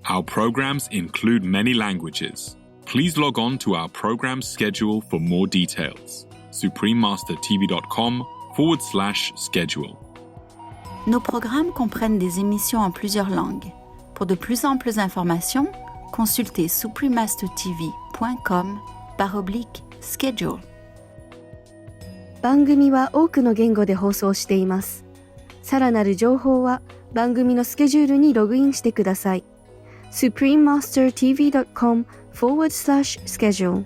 Our programs include many languages. Please log on to our program schedule for more details. suprememastertv.com/schedule. Nos programmes comprennent des émissions en plusieurs langues. Pour de plus amples informations, consultez suprememastertv.com/schedule. 番組は多くの言語で放送しています。さらなる情報は番組のスケジュールにログインしてください。suprememastertv.com/schedule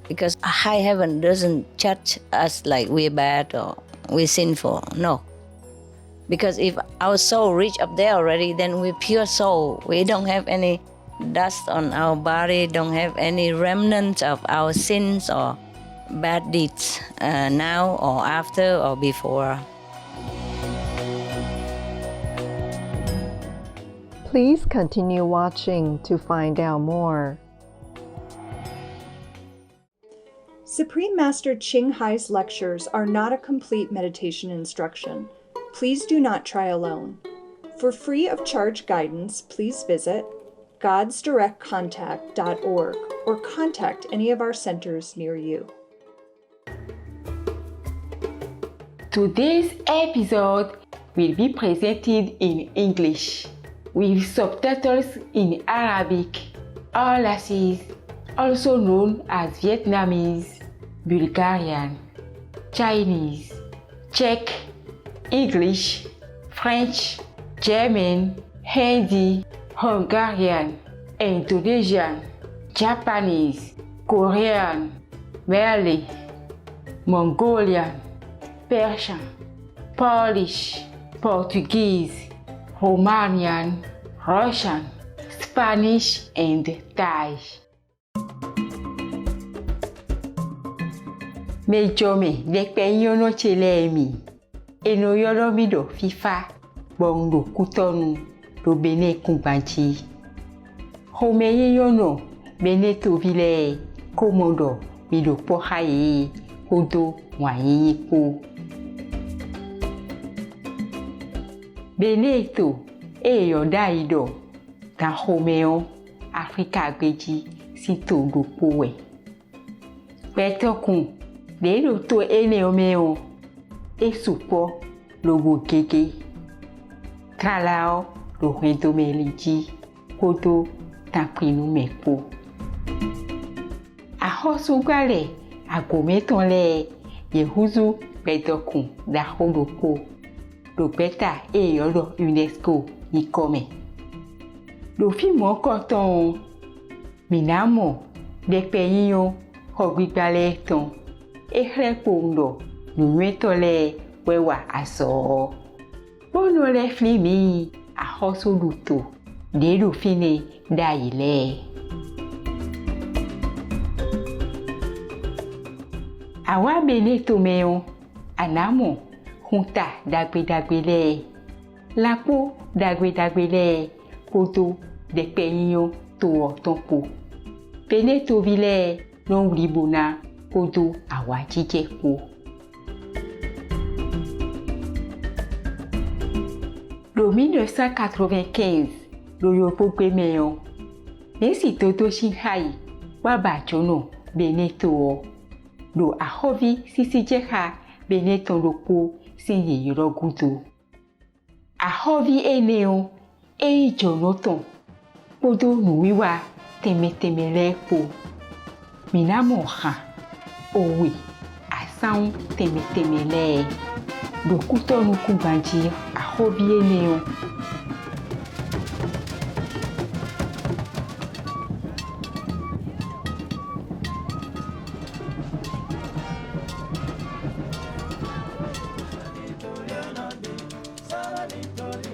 Because high heaven doesn't judge us like we're bad or we're sinful. No. Because if our soul reach up there already, then we're pure soul. We don't have any dust on our body, don't have any remnants of our sins or bad deeds now or after or before. Please continue watching to find out more. Supreme Master Ching Hai's lectures are not a complete meditation instruction. Please do not try alone. For free of charge guidance, please visit godsdirectcontact.org or contact any of our centers near you. Today's episode will be presented in English with subtitles in Arabic, or Lassis, also known as Vietnamese, Bulgarian, Chinese, Czech, English, French, German, Hindi, Hungarian, Indonesian, Japanese, Korean, Malay, Mongolian, Persian, Polish, Portuguese, Romanian, Russian, Spanish, and Thai. Mejome dekpe yono chelemi. Eno yoro mido fifa. Bongdo kutonu do bene kumbanchi. Homeye yono bene tovile. Komodo mido pohaye. Hodo waye po. Beneto yodaido. Ta homeo Afrika gbeji sito do powe. Petokun Lero to ene omeo, esupo logo keke, tralao lo rento meliji, kodo taprinu mepo. Ahosu gale, agometon le, yehuzu pedokun da hodoko, lo beta yolo UNESCO nikome. Lo fimo koton, minamo, dekpeyo, hogbibale ton. Ehrepondo, numetole, wewa aso. Bono le flimi, ahoso luto, dedu fine daile. Awa beneto meo, anamo, junta dagwe Lapo dagwe koto dekpeyo to tonpo. Beneto vile, non libona. Kodo awa jije ko. Le 1995, lo yopo gbemeyo. Nesi toto Shanghai, wabachono beneto. Lo ahovi sisijeha beneto loko sinye yorogudo. Ahovi eneo, jonoton. Kodo nuiwa temetemele po. Minamo ha. Owe, asan temetemele. Dokuto nukubanji ahobie neo.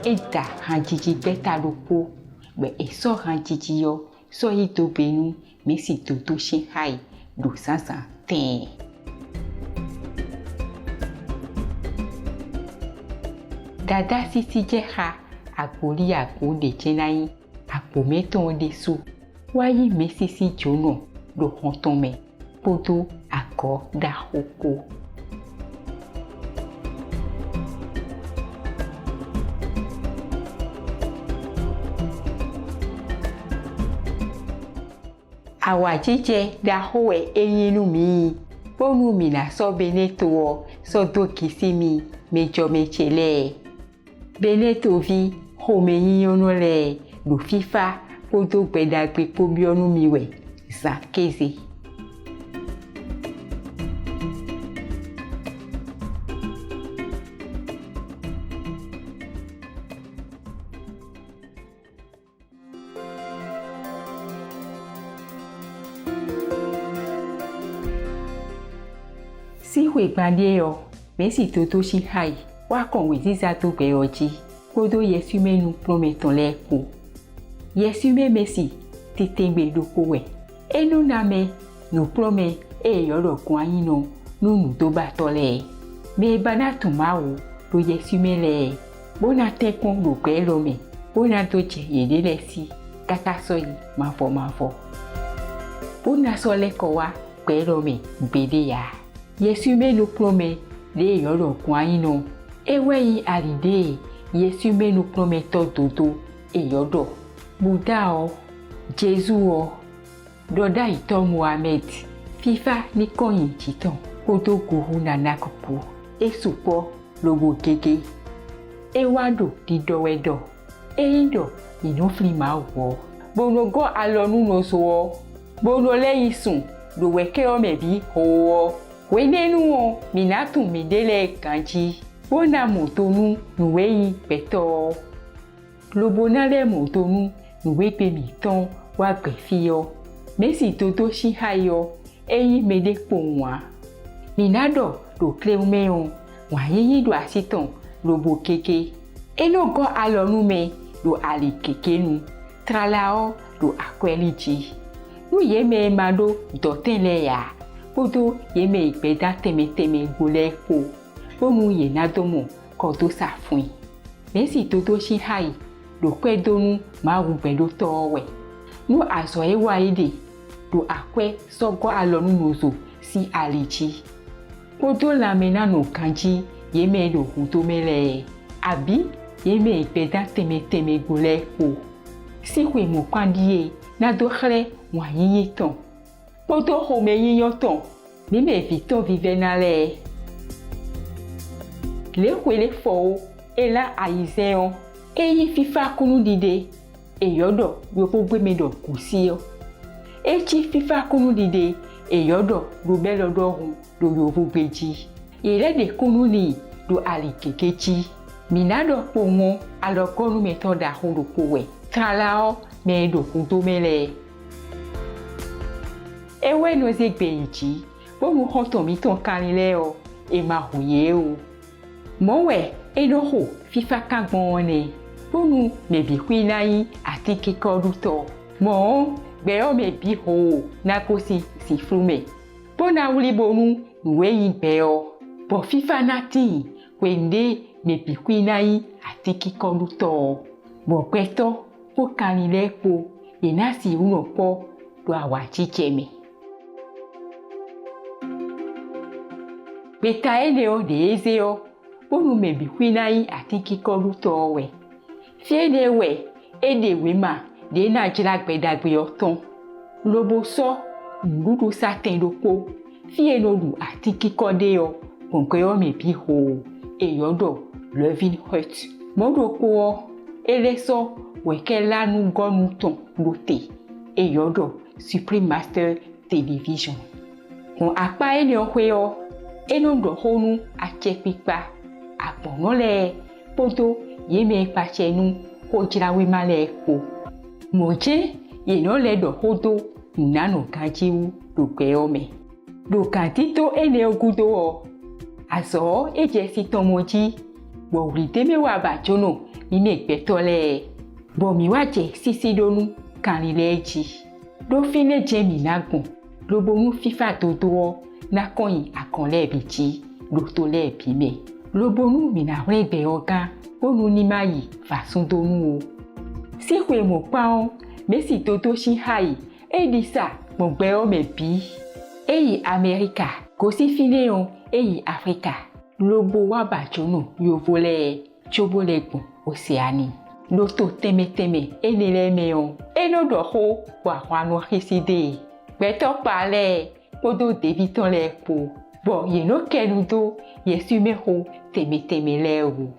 Eta hanjiji beta lopo, be eso hanjiji yo, so hito benu, mesi toto Shanghai, do sansan ten. Dada sisi jeha, akoli ako de chenai, ako meton de su, wayi mesisi jono, do hontome, podo ako da hoko. Awajije da hoe eyinu mi. Bonu mi na so beneto so do kisimi mejo mechele. Beneto vi home yiyono le lu fifa kodo gbedagbe pobionu mi we zakeze. Si hwe gbadie yo, mesi toto shi hai, wa konwe ziza to gbe oji, kodo yesume nu prometon le ko. Yesume mesi, titengbe doko we. Enu name, nu prome, yoro kwa ino, nu do batole. Me bana tumawo, do yesume le. Bona tekon do gbe lome, bona doche yedele si, kaka soyi, mafo. Bona sole kowa, gbe lome, gbede ya. Yesume no prome de yoro kwa ino. Ewe aride Yesume no prome to dodo yodo. Buddha o, Jesu o, Doda ito Muhammad. Fifa ni konyin chiton. Kodo guhu na nakopu. Esupo logo keke. Ewado di dowedo. Eindo inofli ma wo. Bono go alonu no so. Bono leyin sun. Do weke o mebi ho. Wenenu o minatu midele kanji. Bona motonu nuweyi peto. Lobonale motonu nuwepe miton wa gbefiyo. Mesi toto shihayo eyi mede ponwa. Minado do kleumeon wa yiyi do asiton lobo keke. Enogo alonu me do ali kekenu. Tralao do akweliji. Nu yeme mado dotenle ya. Kodo yeme ìpẹ́dá tẹ̀mẹ́tẹ̀mẹ́ gbolẹ̀ kó bóun yè nádomo kọ́ tó sàfún. Mẹ́sì tó ṣí háì ló pẹ́ dónú máa wù pẹ̀lú tọ́wẹ̀. Nú àzọ̀ ẹ̀ wá èdè ló àpẹ́ sọ́gọ́ alọ́nú lòzò sí àlejì. Kodo làmẹ́nà nù kanjí yeme lòhùn tó mẹ́lẹ̀ àbí yeme ìpẹ́dá tẹ̀mẹ́tẹ̀mẹ́ gbolẹ̀ kó. Síwèé mọ̀ pàdíyè nádó xlẹ̀ wọ́n yíyí tán. Kodo home yiyoton, mime vito vivenale. Le kwele fo ela aizeon, eyi fifa kunu dide, yodo yopo gbemedo kusio. Echi fifa kunu dide, yodo rubelo dohun do yopo gbeji. Ile de kunu ni do ali kekechi. Minado pongo alokonu metoda huru kowe. Tralao me do kuntomele. Ewe no ze gbeji, bo mu hoto mi ton kanile o, e ma huye o. Mowe enoho fifa kagbon ne. Bo nu me bi kwinai ati kikoruto. Mo gbe o me bi ho na kosi si frume. Bo na wuli bonu nuwe yi gbe o. Bo fifa nati wende me bi kwinai ati kikoruto. Bo kweto po kanile po e na si uno po do awachi cheme. Beta eneo de ezeo, bonu mebi kwinai ati kikoruto we. Fiede we, ede wema, de na jilagbedagbe oton. Lobo so, ndudu saten loko, fie nodu ati kikodeo, konkeo mebi ho, eyodo, loving hurt. Modo ko, eleso, weke lanu gonu ton, lote, eyodo, Supreme Master Television. Kon akpa eneo kweo, enodo honu ache pipa aponole poto yeme pachenu ko jirawe male ko moje yenole do hodo nano kajiu do gbeome do kantito ene ogudo o aso eje si tomoji bo rite mewa bajono ime gbetole bo mi waje sisi donu kanileji do fine jemi nagun lobo mu fifa todo na koyin akanle bichi lotole bime lobonu mi na rebe oga onu ni mayi fasun donu o si hwe mo pa on mesi toto shi hai edisa gbogbe o me bi eyi America ko si fine on eyi Africa lobo wa bajono yovole chobolegun Oceani loto teme enele me on enodo ho wa kwanu hiside Beto pale, podo deviton le po. Bo ye no kenudo, ye sume ho teme lewu.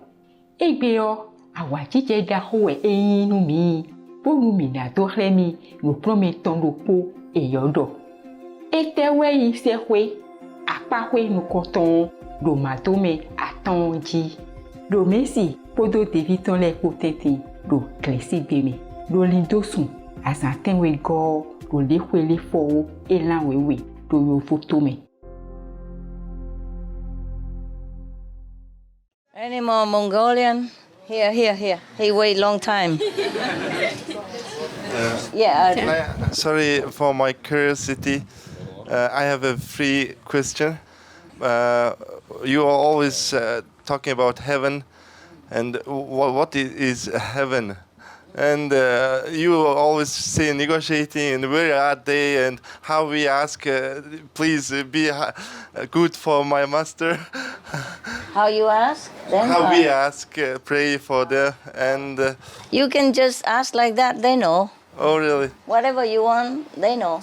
Egbeo, awachi jeda ho e inu mi. Bonu mi na dohle mi, no prometon lo po e yodo. Etewe yi se hwe, akpahwe no koton, do matome atonji. Do mesi, podo deviton le po tete, do klesi beme, do lindosun, asantenwe go, do lehwe le fo, elan wewe, do yo fotome. Any more Mongolian? Here. He wait long time. Sorry for my curiosity. I have a free question. You are always talking about heaven, and what is heaven? And you always say negotiating and where are they, and how we ask, please be good for my master. How you ask? Then How we ask, pray for them, and you can just ask like that. They know. oh really? Whatever you want, they know.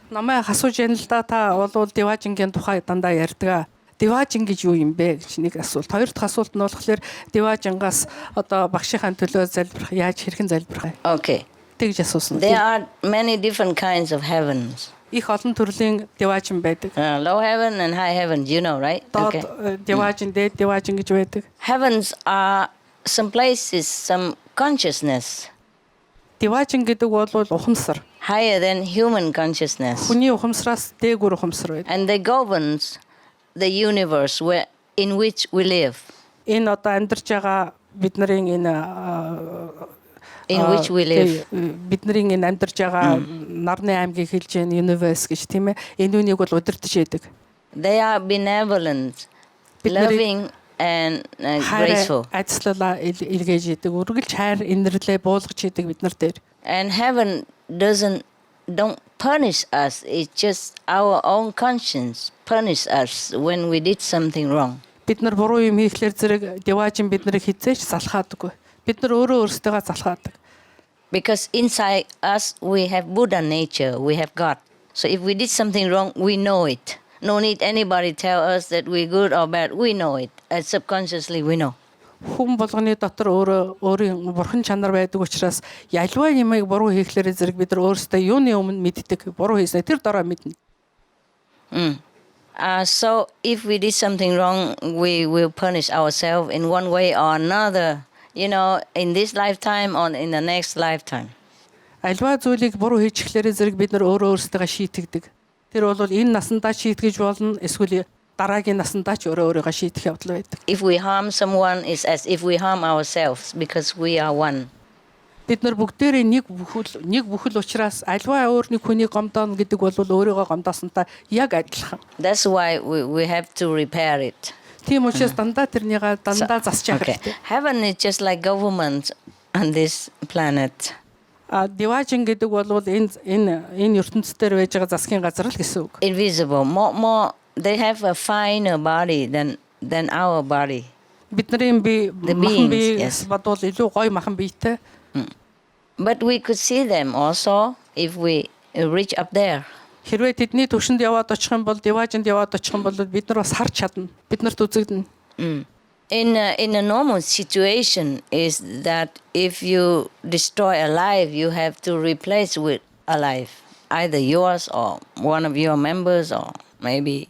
Намайг асууж яана л да, та бол Деважингийн тухай дандаа ярьдаг. Деважин гэж юу юм бэ гэж нэг асуулт. Хоёр дахь асуулт нь болохоор Деважингаас одоо багшийнхаа төлөө залбирах, яаж хэрхэн залбирах вэ? Okay. Тэгж асуусан. There are many different kinds of heavens. Их олон төрлийн Деважин байдаг. Low heaven and high heaven, you know, right? Okay. Деважин, дээд Деважин гэж байдаг. Heavens are some places, some consciousness. Деважин гэдэг бол ухамсар. Higher than human consciousness. Хүний ухамсараас дээгүүр ухамсар байдаг. And they governs the universe in which we live. Энэ одоо амьдарч байгаа бидний энэ in which we live. Бидний энэ амьдарч байгаа нарны аймгийг хэлж байгаа universe гэж тийм ээ. Энэ үнийг бол удирдах яадаг. They are benevolent, loving and graceful. Ажлалаа илгээж яадаг. Үргэлж хайр инэрлээ буулгаж яадаг бид нар дээр. And heaven don't punish us. It's just our own conscience punish us when we did something wrong. Бид нар буруу юм хийхлээр зэрэг Деважин бид нарыг хизээч залхаадаггүй. Бид нар өөрөө өөрсдөө залхаадаг. Because inside us we have Buddha nature, we have God. So if we did something wrong, we know it. No need anybody tell us that we're good or bad. We know it. Subconsciously we know. Хүн болгоны дотор өөрийн бурхан чанар байдаг учраас ялваа юмыг буруу хийхлээр зэрэг бид нар өөрсдөө юуны өмнө мэддэг. Буруу хийснэ тэр дараа мэднэ. So if we did something wrong, we will punish ourselves in one way or another, you know, in this lifetime or in the next lifetime. Альва зүйлийг буруу хийчихлээр зэрэг бид нар өөрсдөө шийтгдэг. Тэр бол энэ насандаа шийтгэж болно, эсвэл дараагийн насандаа ч өөрийгөө шийдэх явдал байдаг. If we harm someone, it's as if we harm ourselves because we are one. Бид нар бүгдээрээ нэг бүхэл учраас альва өөр нэг хүний гомдоно гэдэг бол өөрийгөө гомдоосонтой яг адилхан. That's why we have to repair it. Тийм учраас дандаа тэрнийга дандаа засч явах хэрэгтэй. Heaven is just like government on this planet. Деважин гэдэг бол энэ ертөнцийн дээр байж байгаа засгийн газар л гэсэн үг. Invisible, more they have a finer body than our body. Бидний махан бие бодвол илүү гоё махан биетэй. But we could see them also if we reach up there. Хэрвээ тэдний төвшөнд яваад очих юм бол Деважинд яваад очих юм бол бид нар бас харж чадна. Бид нарт үзэгдэнэ. In a normal situation is that if you destroy a life, you have to replace with a life, either yours or one of your members or maybe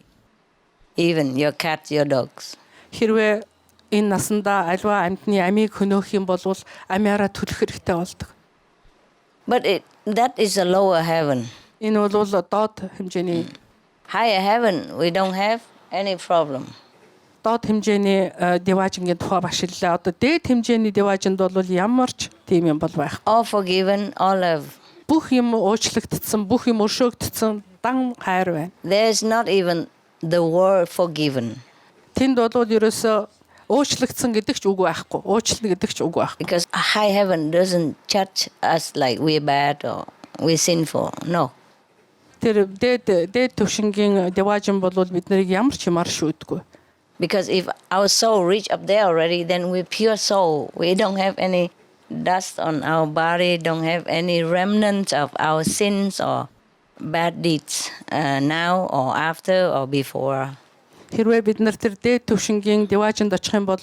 even your cat, your dogs. Хэрвээ энэ насанда альва амьтны амийг хөнөөх юм бол амиараа төлөх хэрэгтэй болдог. But that is a lower heaven. Энэ бол доод хэмжээний higher heaven we don't have any problem. Доод хэмжээний Деважингийн тухай башиллаа. Одоо дээд хэмжээний Деважинд бол ямар ч тийм юм бол байхгүй. All forgiven, all love. Бүх юм уучлагдсан, бүх юм өршөөгдсөн, дан хайр байна. There's not even the word forgiven. Тэнд бол ерөөсөө уучлагдсан гэдэг ч үг байхгүй. Уучлна гэдэг ч үг байхгүй. Because high heaven doesn't judge us like we're bad or we're sinful. No. Тэр дээд төвшингийн Деважин бол бид нарыг ямар ч юмар шүүдгүй. Because if our soul reach up there already, then we're pure soul. We don't have any dust on our body, don't have any remnants of our sins or bad deeds now or after or before. Хэрвээ бид нар тэр дээд түвшингийн деважинд очих юм бол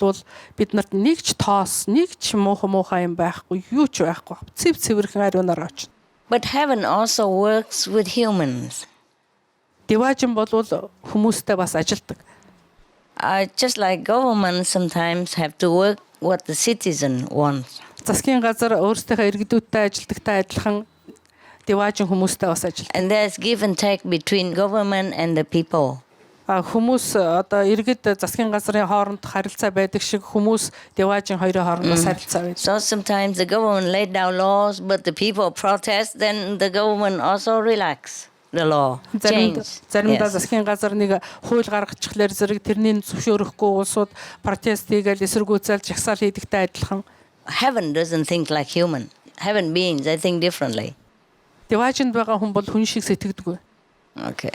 бид нарт нэг ч тоос, нэг ч муухай юм байхгүй, юу ч байхгүй. Цэв цэвэрхэн ариунаар очно. But heaven also works with humans. Деважин бол хүмүүстэй бас ажилдаг. Just like government sometimes have to work what the citizen wants. Засгийн газар өөрсдийнхөө иргэдүүдтэй ажилдагтай адилхан деважин хүмүүстэй бас ажилдаг. And there's give and take between government and the people. Хүмүүс одоо иргэд засгийн газрын хооронд харилцаа байдаг шиг хүмүүс деважин хоёрын хоорондоо харилцаа байдаг. So sometimes the government laid down laws, but the people protest, then the government also relax the law. Заримдаа засгийн газар нэг хууль гаргачихлаар зэрэг тэрний зөвшөөрөхгүй улсууд протест хийгээл эсэргүүцэл жагсаал хийдэгтэй адилхан. Heaven doesn't think like human. Heaven beings, they think differently. Деважинд байгаа хүн бол хүн шиг сэтгэдэггүй. Okay.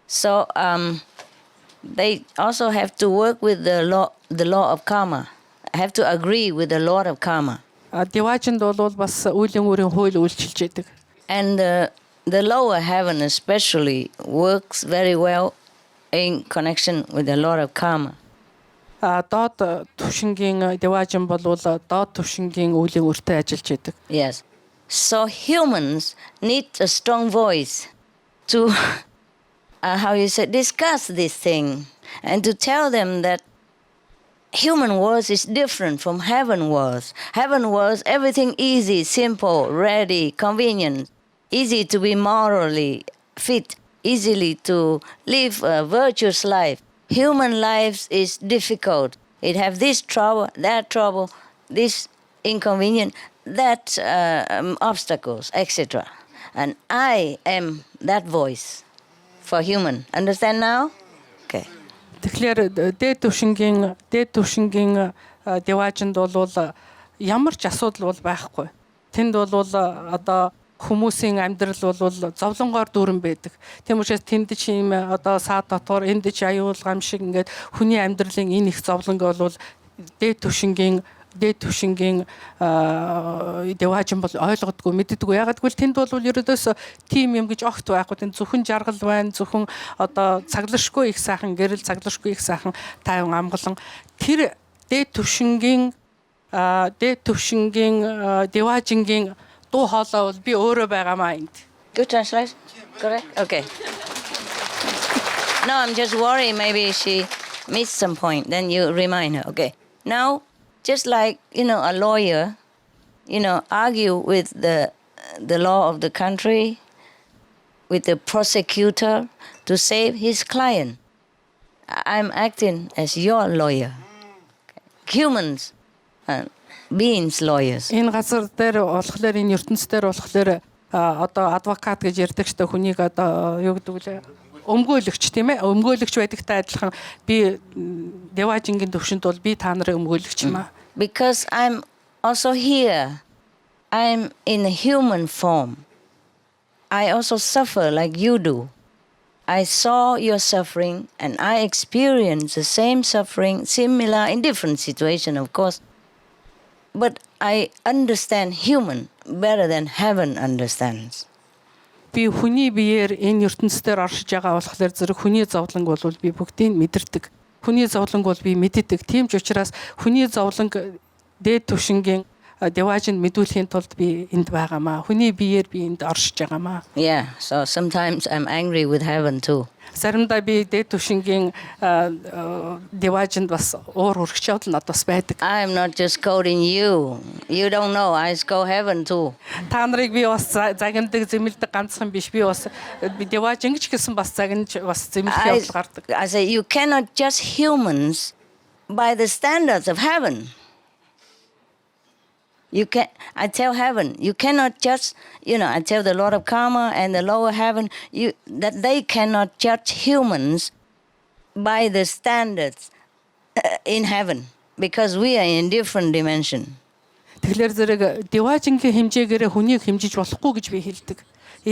So they also have to work with the law of karma. Have to agree with the law of karma. Деважинд бол бас үеийн үрийн хууль үйлчилж байдаг. And the lower heaven especially works very well in connection with the law of karma. Доод түвшингийн деважин бол доод түвшингийн үеийн үртэй ажиллаж байдаг. Yes. So humans need a strong voice to discuss this thing and to tell them that human world is different from heaven world. Heaven world, everything easy, simple, ready, convenient, easy to be morally fit, easily to live a virtuous life. Human life is difficult. It have this trouble, this inconvenience, that obstacles, etc. And I am that voice for human. Understand now? Okay. Тэгэхээр дээд түвшингийн деважинд бол ямар ч асуудал бол байхгүй. Тэнд бол одоо хүмүүсийн амьдрал бол зовлонгоор дүүрэн байдаг. Тийм учраас тэнд ч юм одоо саад дотор энд ч аюул гам шиг ингээд хүний амьдралын энэ их зовлонг бол дээд түвшингийн деважин бол ойлгодгүй мэддэггүй. Ягаад гэвэл тэнд бол ерөөдөөс тим юм гэж огт байхгүй. Тэнд зөвхөн жаргал байна, зөвхөн одоо цаглашгүй их сайхан, гэрэл цаглашгүй их сайхан тайван амгалан тэр дээд түвшингийн деважингийн дуу хоолой бол би өөрөө байгаамаа энд. Good translation? Correct? Okay. No, I'm just worried maybe she missed some point. Then you remind her. Okay. Now, just like, a lawyer, argue with the law of the country, with the prosecutor to save his client. I'm acting as your lawyer. Humans, beings lawyers. Энэ газар дээр болохоор энэ ертөнцийн дээр болохоор одоо адвокат гэж ярьдаг ч та хүнийг одоо юу гэдэг вэ? Өмгөөлөгч тийм ээ, өмгөөлөгч байдагтай адилхан би деважингийн төвшөнд бол би та нарын өмгөөлөгч юм аа. Because I'm also here. I'm in a human form. I also suffer like you do. I saw your suffering and I experienced the same suffering, similar in different situations, of course. But I understand human better than heaven understands. Би хүний биеэр энэ ертөнцийн оршиж байгаа болохоор зэрэг хүний зовлонг бол би бүгдийг мэдэрдэг. Хүний зовлонг бол би мэддэг. Тийм ч учраас хүний зовлонг дээд түвшингийн деважинд мэдүүлэхийн тулд би энд байгаамаа. Хүний биеэр би энд оршиж байгаамаа. Yeah, so sometimes I'm angry with heaven too. Заримдаа би дээд түвшингийн деважинд бас уур хүрч явдал надаас байдаг. I'm not just quoting you. You don't know. I go heaven too. Та нарыг би бас загиндаг, зэмлдэг ганцхан биш. Би бас деважин гэж гэсэн бас загинж бас зэмлэх явдал гардаг. I say you cannot judge humans by the standards of heaven. I tell heaven, you cannot judge, I tell the Lord of Karma and the lower heaven, that they cannot judge humans by the standards in heaven, because we are in different dimension. Тэгэхээр зэрэг деважингийн хэмжээгээр хүнийг хэмжиж болохгүй гэж би хэлдэг.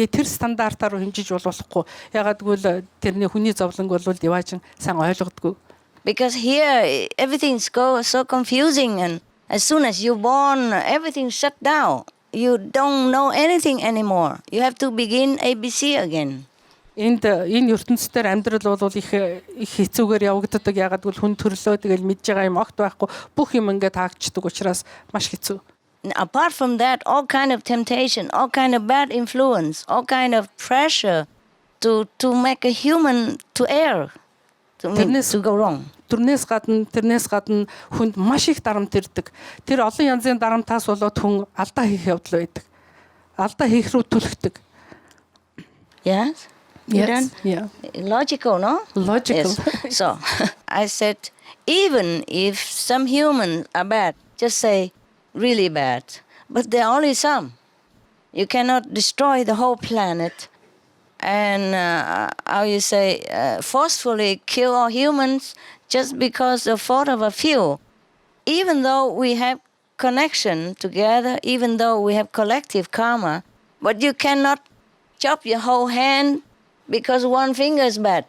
Тэр стандартаар хэмжиж болохгүй. Ягаад гэвэл тэрний хүний зовлонг бол деважин сайн ойлгодгүй. Because here everything's so confusing and As soon as you're born, everything shut down. You don't know anything anymore. You have to begin ABC again. Энэ ертөнцийн амьдрал бол их хэцүүгээр явагддаг. Ягаад гэвэл хүн төрлөө тэгэл мэдж байгаа юм огт байхгүй. Бүх юм ингээд таагдчихдаг учраас маш хэцүү. Apart from that, all kind of temptation, all kind of bad influence, all kind of pressure to make a human to err, to go wrong. Тэрнээс гадна хүнд маш их дарамт ирдэг. Тэр олон янзын дарамтаас болоод хүн алдаа хийх явдал байдаг. Алдаа хийх рүү түлхдэг. Yes? Yes. Yeah. Logical, no? Logical. Yes. So, I said, even if some humans are bad, just say, really bad. But there are only some. You cannot destroy the whole planet and, forcefully kill all humans just because of the fault of a few. Even though we have connection together, even though we have collective karma, but you cannot chop your whole hand because one finger is bad.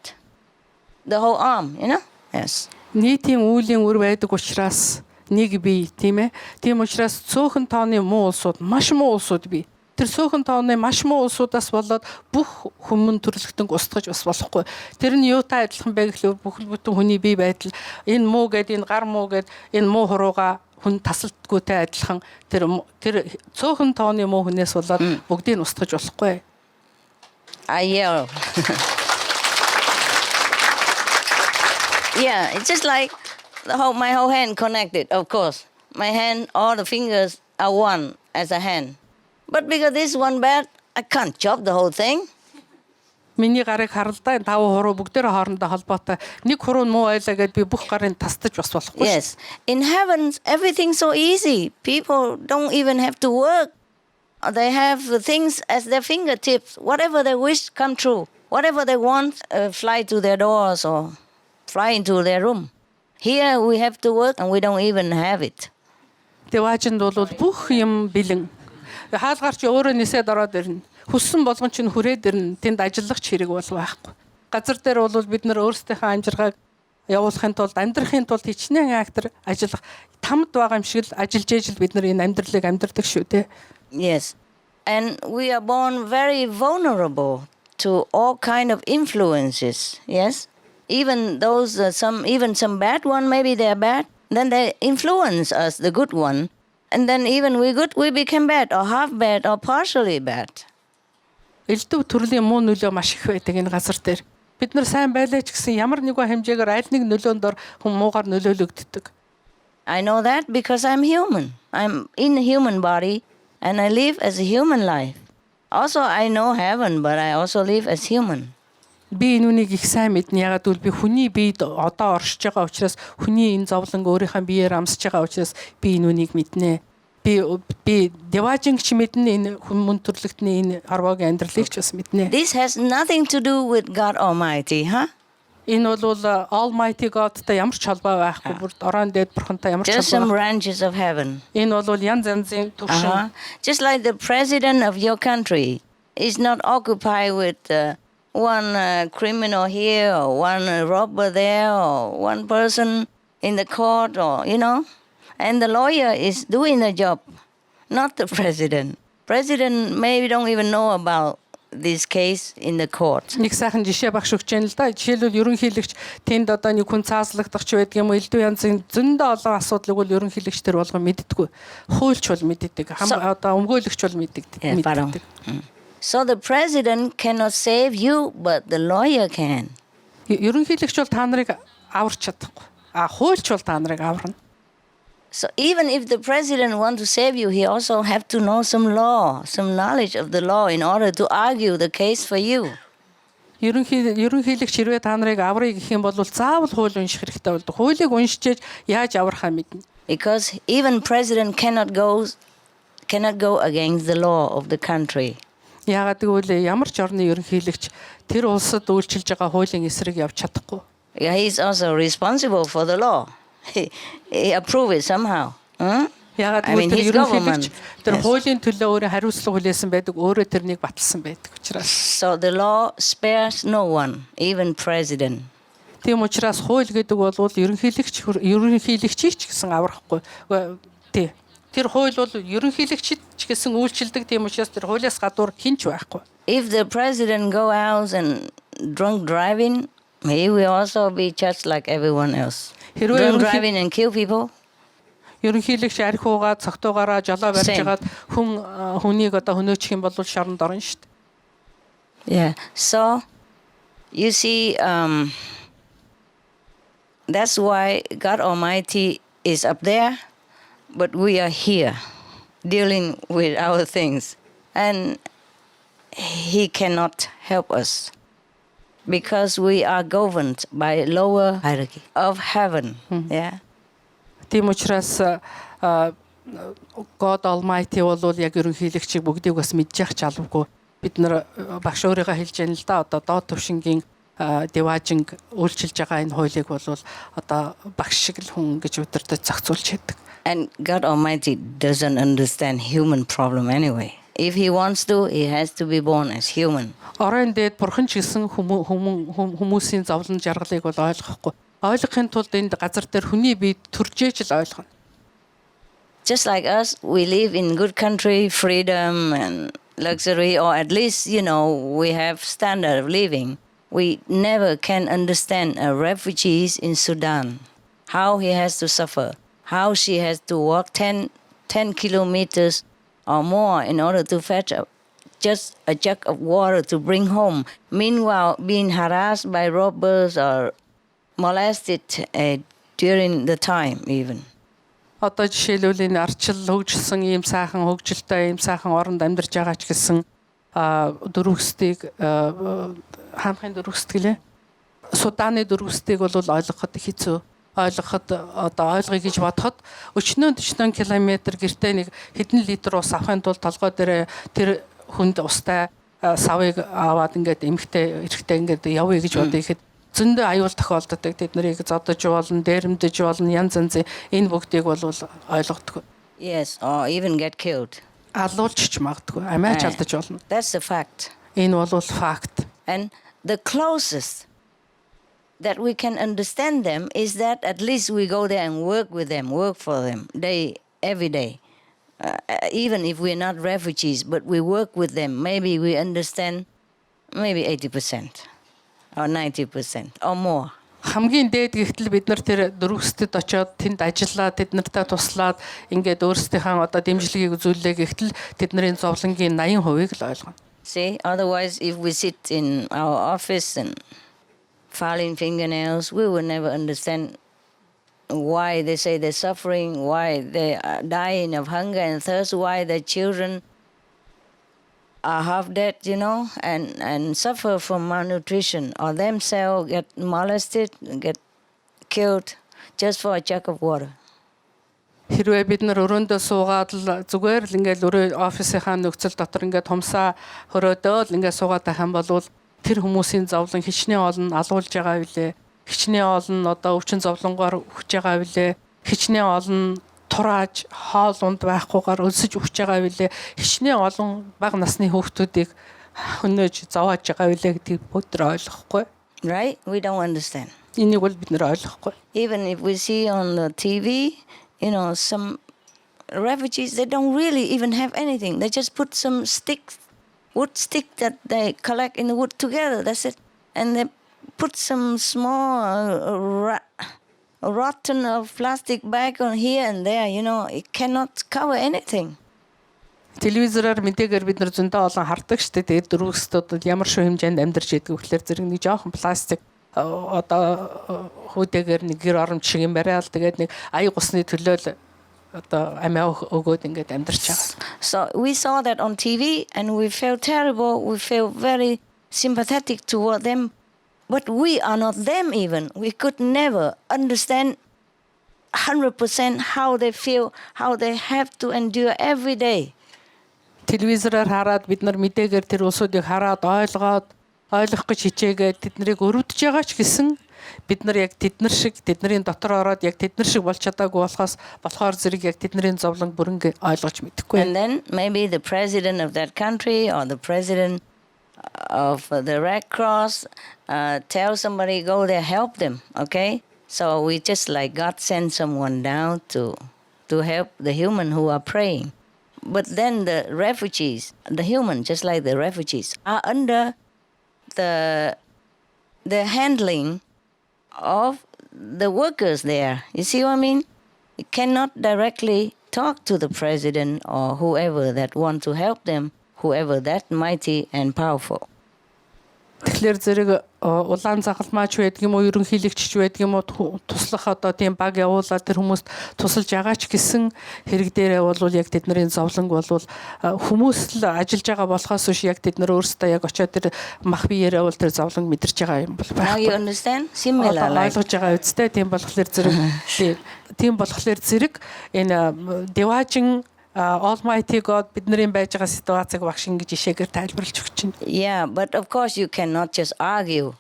The whole arm, you know? Yes. Нийтийн үүлийн үр байдаг учраас нэг бие, тийм ээ. Тийм учраас цөөхөн тооны муу улсууд, маш муу улсууд бий. Тэр цөөхөн тооны маш муу улсуудаас болоод бүх хүмүүн төрлөختөнг устгаж бас болохгүй. Тэр нь юутай адилхан бэ гэхлээр бүхэл бүтэн хүний бие байдал энэ муу гэд энэ гар муу гэд энэ муу хурууга хүн тасалдгүйтэй адилхан тэр цөөхөн тооны муу хүнээс болоод бүгдийг нь устгаж болохгүй. I yell. Yeah, it's just like my whole hand connected, of course. My hand, all the fingers are one as a hand. But because this one bad, I can't chop the whole thing. Миний гарыг харалдаа энэ 5 хуруу бүгдээрээ хоорондоо холбоотой. Нэг хуруу муу байлаа гэд би бүх гарыг тасдаж бас болохгүй. Yes. In heaven, everything's so easy. People don't even have to work. They have things at their fingertips. Whatever they wish come true. Whatever they want, fly to their doors or fly into their room. Here we have to work and we don't even have it. Тэваачнд бол бүх юм бэлэн. Хаалгарч өөрөө нисээд ороод ирнэ. Хүссэн болгон ч хүрээд ирнэ. Тэнд ажиллах ч хэрэг бол байхгүй. Газар дээр бол бид нар өөрсдийнхөө амжиргааг явуулахын тулд амьдрахын тулд хичнээн актер ажиллах тамд байгаа юм шиг л ажиллаж ижил бид нар энэ амьдралыг амьдрдаг шүү дээ. Yes. And we are born very vulnerable to all kind of influences. Yes. Even those some bad one, maybe they're bad, then they influence us, the good one. And then even we good, we become bad or half bad or partially bad. Элдв төрлийн муу нөлөө маш их байдаг энэ газар дээр. Бид нар сайн байлаа ч гэсэн ямар нэгэн хэмжээгээр аль нэг нөлөөндор хүн муугаар нөлөөлөгддөг. I know that because I'm human. I'm in a human body. And I live as a human life. Also, I know heaven, but I also live as human. Би энүүнийг их сайн мэднэ. Ягаад гэвэл би хүний биед одоо оршиж байгаа учраас хүний энэ зовлон өөрийнхөө биеэр амсаж байгаа учраас би энүүнийг мэднэ. Би деважингч мэднэ энэ хүмүүн төрлөختний энэ арвагийн амьдралыг ч бас мэднэ. This has nothing to do with God Almighty, huh? Энэ бол Almighty God-тай ямар ч холбоо байхгүй. Бүр орон дээд бурхантай ямар ч холбоо. Just some branches of heaven. Энэ бол янз янзын түвшин. Just like the president of your country is not occupied with one criminal here or one robber there or one person in the court or, you know. And the lawyer is doing the job, not the president. President maybe don't even know about this case in the court. Нэг сайхан жишээ багш өгч яана л да. Жишээлбэл ерөнхийлөгч тэнд одоо нэг хүн цааслагдах ч байдаг юм уу, элдв янзын зөндөө олон асуудлыг бол ерөнхийлөгч тэр болгон мэддэггүй. Хуульч бол мэддэг. Одоо өмгөөлөгч бол мэддэг. So the president cannot save you, but the lawyer can. Ерөнхийлөгч бол та нарыг аварч чадахгүй. Хуульч бол та нарыг аварна. So even if the president wants to save you, he also have to know some law, some knowledge of the law in order to argue the case for you. Ерөнхийлөгч хэрвээ та нарыг аврыг гэх юм бол заавал хууль унших хэрэгтэй болдог. Хуулийг уншиж яаж аврахаа мэднэ. Because even president cannot go against the law of the country. Яагаад гэвэл ямар ч орны ерөнхийлөгч тэр улсад үйлчилж байгаа хуулийн эсрэг явж чадахгүй. Yeah, he is also responsible for the law. He approved it somehow. Яагаад гэвэл ерөнхийлөгч тэр хуулийн төлөө өөрөө хариуцлага хүлээсэн байдаг, өөрөө тэрнийг баталсан байдаг учраас. So the law spares no one, even president. Тийм учраас хууль гэдэг бол ерөнхийлөгчийг ч гэсэн аврахгүй. Тий. Тэр хууль бол ерөнхийлөгчд ч гэсэн үйлчилдэг, тийм учраас тэр хуулиас гадуур хинч байхгүй. If the president go out and drunk driving, he will also be judged like everyone else. Drunk driving and kill people. Ерөнхийлөгч арх уугаад цогтойгоороо жолоо барьж хагаад хүнийг одоо хөнөөчих юм бол шоронд орно шүү дээ. Yeah. So you see, that's why God Almighty is up there, but we are here dealing with our things. And He cannot help us because we are governed by lower hierarchy of heaven. Yeah. Тийм учраас God Almighty бол яг ерөнхийлөгчийг бүгдийг бас мэдж явах чалавгүй. Бид нар багш өөрийгөө хэлж яана л да. Одоо доод түвшингийн деважинг үйлчилж байгаа энэ хуулийг бол одоо багш шиг л хүн гэж удирдах зохицуулж яадаг. And God Almighty doesn't understand human problem anyway. If He wants to, He has to be born as human. Орон дээд бурхан ч гэсэн хүмүүсийн зовлон жаргалыг бол ойлгохгүй. Ойлгохын тулд энд газар дээр хүний бие төржээж л ойлгоно. Just like us, we live in good country, freedom and luxury, or at least, we have standard of living. We never can understand a refugee in Sudan, how he has to suffer, how she has to walk 10 kilometers or more in order to fetch just a jug of water to bring home. Meanwhile, being harassed by robbers or molested during the time even. Одоо жишээлбэл энэ арчил хөгжсөн ийм сайхан хөгжилтэй ийм сайхан оронд амьдарч байгаа ч гэсэн дөрвөстийг хаанхын дөрвөстгэлээ Суданы дөрвөстийг бол ойлгоход хэцүү. Ойлгоход одоо ойлгоё гэж бодоход өчнөө 40 км гэртээ нэг хэдэн литр ус авахын тулд толгой дээр тэр хүнд устай савыг аваад ингээд эмхтэй эрэхтэй ингээд явъя гэж бодъё гэхэд зөндөө аюул тохиолддог. Тэд нарыг зодож болно, дээрэмдэж болно, янз янзын энэ бүгдийг бол ойлгодог. Yes, or even get killed. Алуулж ч магадгүй, амиач алдаж болно. That's the fact. Энэ бол факт. And the closest that we can understand them is that at least we go there and work with them, work for them every day. Even if we're not refugees, but we work with them, maybe we understand maybe 80%. Or 90% or more. Хамгийн дээд гихтэл бид нар тэр дөрвөстэд очиод тэнд ажиллаад тэд нартай туслаад ингээд өөрсдийнхээ одоо дэмжлэгийг үзүүлээ гэхтэл тэдний зовлонгийн 80% л ойлгоно. See, otherwise if we sit in our office and filing fingernails, we will never understand why they say they're suffering, why they are dying of hunger and thirst, why their children are half dead, and suffer from malnutrition, or themselves get molested, get killed just for a jug of water. Хэрвээ бид нар өрөөндөө суугаад л зүгээр л ингээд өрөө офисынхаа нөхцөл дотор ингээд хумсаа хөрөөдөө л ингээд суугаад байх юм бол тэр хүмүүсийн зовлон хичнээн олон алуулж байгаа билээ. Хичнээн олон одоо өвчин зовлонгоор өгч байгаа билээ. Хичнээн олон турааж хоол унд байхгүйгээр өлсөж өгч байгаа билээ. Хичнээн олон бага насны хүүхдүүдийг хөнөөж зовоож байгаа билээ гэдгийг бүгд ойлгохгүй. Right? We don't understand. Энийг бол бид нэр ойлгохгүй. Even if we see on the TV, some refugees, they don't really even have anything. They just put some wood stick that they collect in the wood together. That's it. And they put some small rotten of plastic bag on here and there, it cannot cover anything. Телевизээр мэдээгээр бид нар зөндөө олон хардаг шүү дээ. Тэгээд дөрвөстүүд ямар шүү хэмжээнд амьдарч идэх вөхлөр зэрэг нэг жоохон пластик одоо хүйтэйгээр нэг гэр оромж шиг юм бариад тэгээд нэг ая гусны төлөөл одоо амиа өгөөд ингээд амьдарч байгаа. So we saw that on TV and we felt terrible. We felt very sympathetic toward them. But we are not them even. We could never understand 100% how they feel, how they have to endure every day. Телевизээр хараад бид нар мэдээгээр тэр улсуудыг хараад ойлгох гэж хичээгээд тэднийг өрөвдөж байгаа ч гэсэн бид нар яг тэднэр шиг тэдний дотор ороод яг тэднэр шиг болж чадаагүй болохоор зэрэг яг тэдний зовлон бүрэн ойлгож мэдэхгүй. And then maybe the president of that country or the president of the Red Cross tell somebody go there, help them, okay? So we just like God send someone down to to help the human who are praying. But then the refugees, the human, just like the refugees, are under the handling of the workers there. You see what I mean? You cannot directly talk to the president or whoever that want to help them, whoever that mighty and powerful. Тэгэхээр зэрэг улаан загалмаач байдаг юм уу, ерөнхийлөгчч байдаг юм уу, туслах одоо тийм баг явуулаад тэр хүмүүст тусалж агаач гэсэн хэрэг дээрээ бол яг тэдний зовлонг бол хүмүүс л ажиллаж байгаа болохоос биш яг тэд нар өөрсдөө яг очиод тэр мах биеэрээ бол тэр зовлонг мэдэрч байгаа юм бол Now you understand? Similar like ойлгож байгаа үстэй тийм болохоор зэрэг энэ деважин Almighty God бидний байж байгаа ситуацийг багш ингэж ишээгээр тайлбарлаж өгч байна. Yeah, but of course you cannot just argue.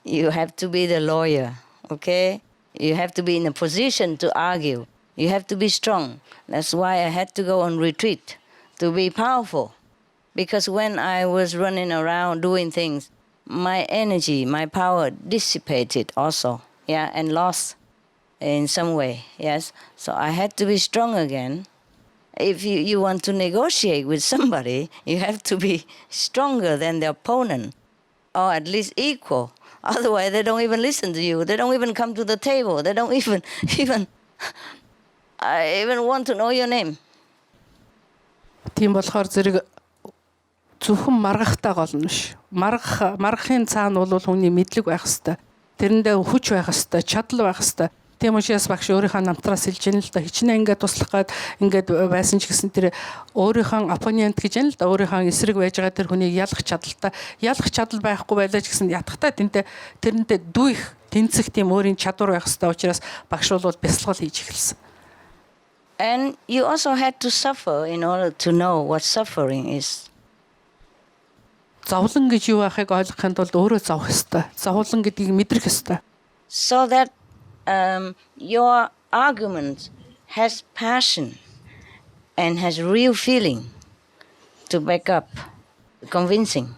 You have to be the lawyer, okay? You have to be in a position to argue. You have to be strong. That's why I had to go on retreat, to be powerful. Because when I was running around doing things, my energy, my power dissipated also, yeah, and lost in some way, yes. So I had to be strong again. If you want to negotiate with somebody, you have to be stronger than the opponent, or at least equal. Otherwise, they don't even listen to you. They don't even come to the table. They don't even want to know your name. Тийм болохоор зэрэг зөвхөн маргахтай гол нь биш. Маргахын цаана бол хүний мэдлэг байх хэвээр. Тэрэндээ хүч байх хэвээр, чадал байх хэвээр. Тийм учраас багш өөрийнхөө намтраас хэлж яана л да хичнээн ингээд туслах гад ингээд байсан ч гэсэн тэр өөрийнхөө оппонент гэж яана л да өөрийнхөө эсрэг байж байгаа тэр хүнийг ялах чадал байхгүй байлаа ч гэсэн ятгахтаа тэрнтэй дүүх тэнцэх тийм өөрийн чадвар байх хэвээр учраас багш бол бясалгал хийж эхэлсэн. And you also had to suffer in order to know what suffering is. Зовлон гэж юу байхыг ойлгохын тулд өөрөө зовх хэвээр. Зовлон гэдгийг мэдрэх хэвээр. So that your argument has passion and has real feeling to back up, convincing.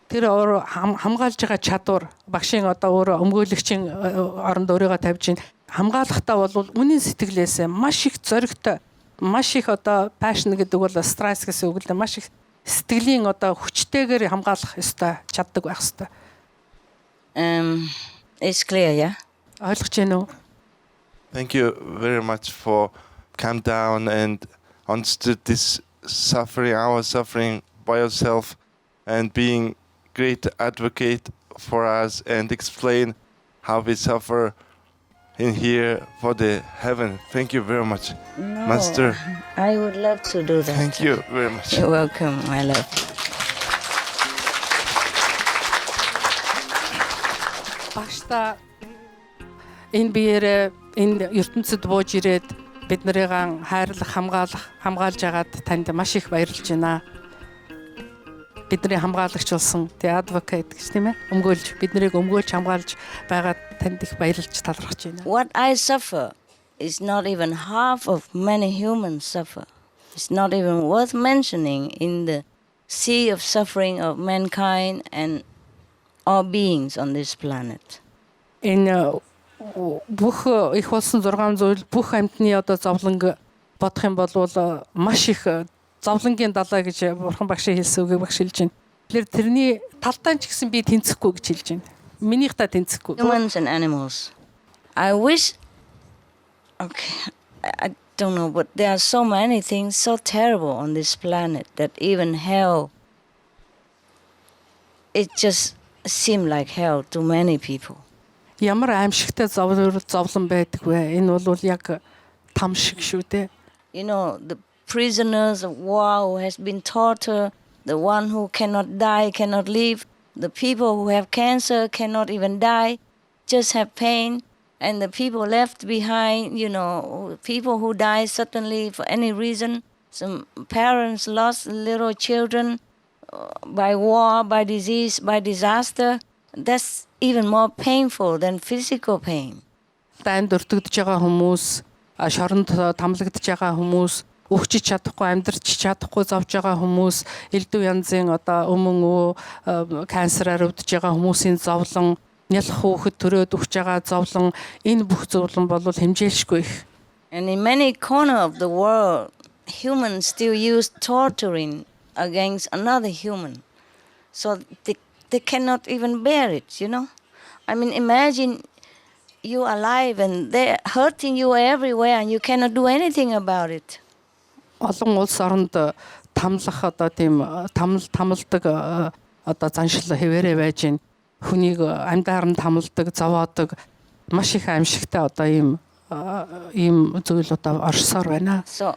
Тэр өөрөө хамгаалж байгаа чадвар багшийн одоо өөрөө өмгөөлөгчийн оронд өөрийгөө тавьж ин хамгаалахтаа бол үнийн сэтгэлээсээ маш их зоригтой, маш их одоо passion гэдэг бол стресс гэсэн үг л маш их сэтгэлийн одоо хүчтэйгээр хамгаалах ёстой чаддаг байх ёстой. It's clear, yeah? Ойлгож байна уу? Thank you very much for calm down and understood this suffering, our suffering by yourself, and being great advocate for us and explain how we suffer in here for the heaven. Thank you very much, No, Master. I would love to do that. Thank you very much. You're welcome, my love. Багшта энэ биеэрээ энэ ертөнцид бууж ирээд бид нарыг хайрлах, хамгаалж агаад танд маш их баярлж байна. Бидний хамгаалагч болсон тий advocate гэж тийм ээ. Бид нарыг өмгөөлж хамгаалж байгаад танд их баярлж талархаж байна. What I suffer is not even half of many humans suffer. It's not even worth mentioning in the sea of suffering of mankind and all beings on this planet. Энэ бүх их болсон 6 зүйл бүх амьтны одоо зовлонг бодох юм бол маш их зовлонгийн далаа гэж бурхан багшийн хэлсэн үгийг багш хэлж байна. Тэгэхээр тэрний талдаа ч гэсэн би тэнцэхгүй гэж хэлж байна. Минийх та тэнцэхгүй. Humans and animals. I wish, okay, I don't know, but there are so many things so terrible on this planet that even hell, it just seemed like hell to many people. Ямар аимшигтай зовлон байдаг вэ? Энэ бол яг там шиг шүү дээ. You know, the prisoners of war who has been tortured, the one who cannot die, cannot live, the people who have cancer cannot even die, just have pain, and the people left behind, you know, people who die suddenly for any reason. Some parents lost little children by war, by disease, by disaster. That's even more painful than physical pain. Танд өртөгдөж байгаа хүмүүс, шоронд тамлагдж байгаа хүмүүс, өгчиж чадахгүй, амьдарч чадахгүй зовж байгаа хүмүүс, элдв янзын одоо өмнө канцераар өвдөж байгаа хүмүүсийн зовлон, нялх хөөхд төрөөд өгч байгаа зовлон, энэ бүх зовлон бол хэмжээлшгүй их. And in many corners of the world, humans still use torturing against another human. So they cannot even bear it, you know. I mean, imagine you alive and they're hurting you everywhere and you cannot do anything about it. Олон улс оронд тамлах одоо тийм тамалдаг одоо заншил хэвээрээ байж гин хүнийг амьдаар нь тамалдаг, зовоодог маш их аимшигтай одоо ийм зүйл одоо орсоор байна. So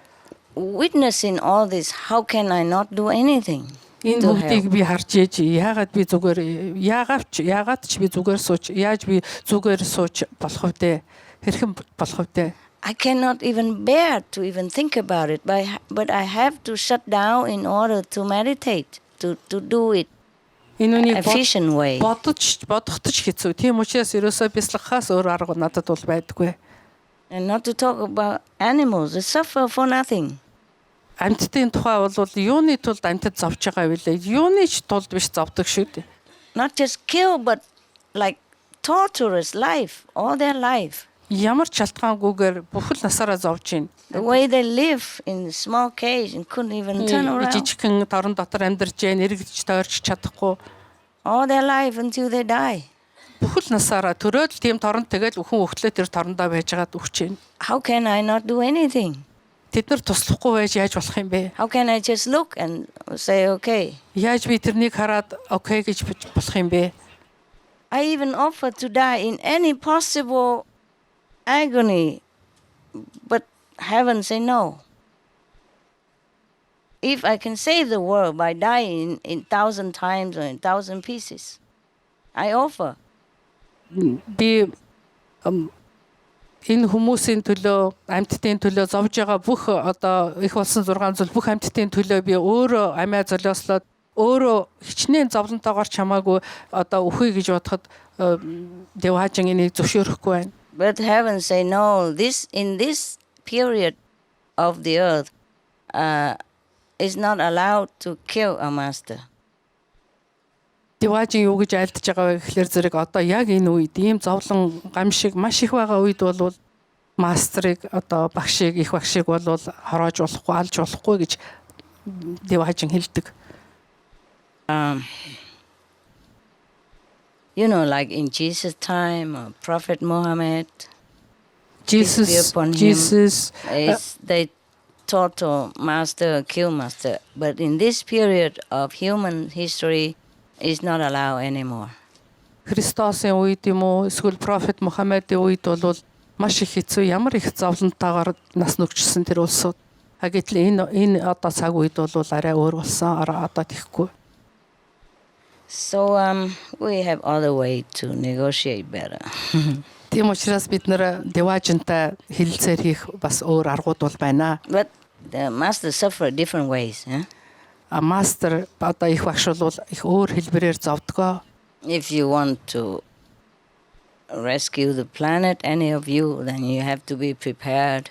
witnessing all this, how can I not do anything? Энэ бүгдийг би харж ээж яагаад би яагаад ч би зүгээр сууч яаж би зүгээр сууч болох вэ? Хэрхэн болох вэ? I cannot even bear to even think about it, but I have to shut down in order to meditate, to do it in an efficient way. Бодохтож хэцүү. Тийм учраас ерөөсөө бяцлагахаас өөр арга надад бол байдаггүй. And not to talk about animals, they suffer for nothing. Амьтдын тухай бол юуны тулд амьтад зовж байгаа вэ? Юуны ч тулд биш зовдөг шүү дээ. Not just kill, but like torturous life, all their life. Ямар ч шалтгаангүйгээр бүхэл насаараа зовж байна. The way they live in a small cage and couldn't even turn around. Жижигхэн торон дотор амьдарч Jain эргэлж тойрч чадахгүй. All their life until they die. Бүхэл насаараа төрөөд тийм торон тэгэл өхөн өгтлөө тэр торондоо байжгаад өгч байна. How can I not do anything? Тэд нар туслахгүй байж яаж болох юм бэ? How can I just look and say okay? Яаж би тэрнийг хараад окей гэж болох юм бэ? I even offered to die in any possible agony, but heaven say no. If I can save the world by dying in 1,000 times or in 1,000 pieces, I offer. Би энэ хүмүүсийн төлөө, амьтдын төлөө зовж байгаа бүх одоо их болсон 6 зүйл бүх амьтдын төлөө би өөрөө амиа золиослоод өөрөө хичнээн зовлонтойгоор чамаагүй одоо өхөй гэж бодоход Деваажин энийг зөвшөөрөхгүй байна. But heaven say no, in this period of the earth is not allowed to kill a master. Деваажин юу гэж айлдж байгаа вэ гэхлээр зэрэг одоо яг энэ үед ийм зовлон гамшиг маш их байгаа үед бол мастрыг одоо багшийг их багшийг бол хороож болохгүй алж болохгүй гэж Деваажин хэлдэг. You know, like in Jesus' time, Prophet Muhammad, Jesus, they torture master, kill master. But in this period of human history, is not allowed anymore. Христосын үед юм уу эсвэл Prophet Muhammad-ийн үед бол маш их хэцүү ямар их зовлонтойгоор нас нүгчсэн тэр улсууд. Гэтэл энэ одоо цаг үед бол арай өөр болсон. Одоо тийхгүй. So we have other way to negotiate better. Тийм учраас бид нэр Деваажинтай хэлэлцээр хийх бас өөр аргууд бол байна. But the master suffer different ways, huh? А мастер одоо их багш бол их өөр хэлбэрээр зовдгоо. If you want to rescue the planet, any of you, then you have to be prepared.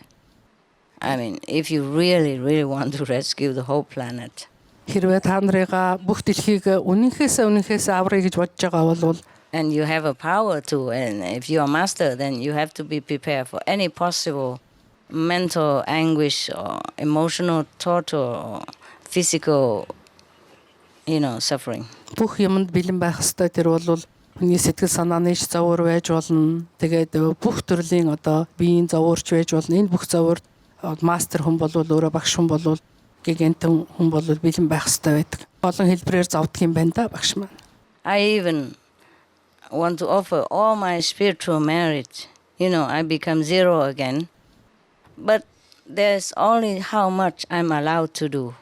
I mean, if you really want to rescue the whole planet. Хэрвээ та нарыгаа бүх дэлхийг үнэнхээс аврыг гэж бодож байгаа бол and you have a power to, and if you are master, then you have to be prepared for any possible mental anguish or emotional torture or physical, suffering. Бүх юмд бэлэн байх ёстой. Тэр бол хүний сэтгэл санааны зовөр байж болно. Тэгээд бүх төрлийн одоо биеийн зовөрч байж болно. Энэ бүх зовөр мастер хүн бол өөрөө багш хүн бол гигантэн хүн бол бэлэн байх ёстой байдаг. Олон хэлбэрээр зовдөг юм байна да багш маань. I even want to offer all my spiritual merit. I become zero again. But there's only how much I'm allowed to do.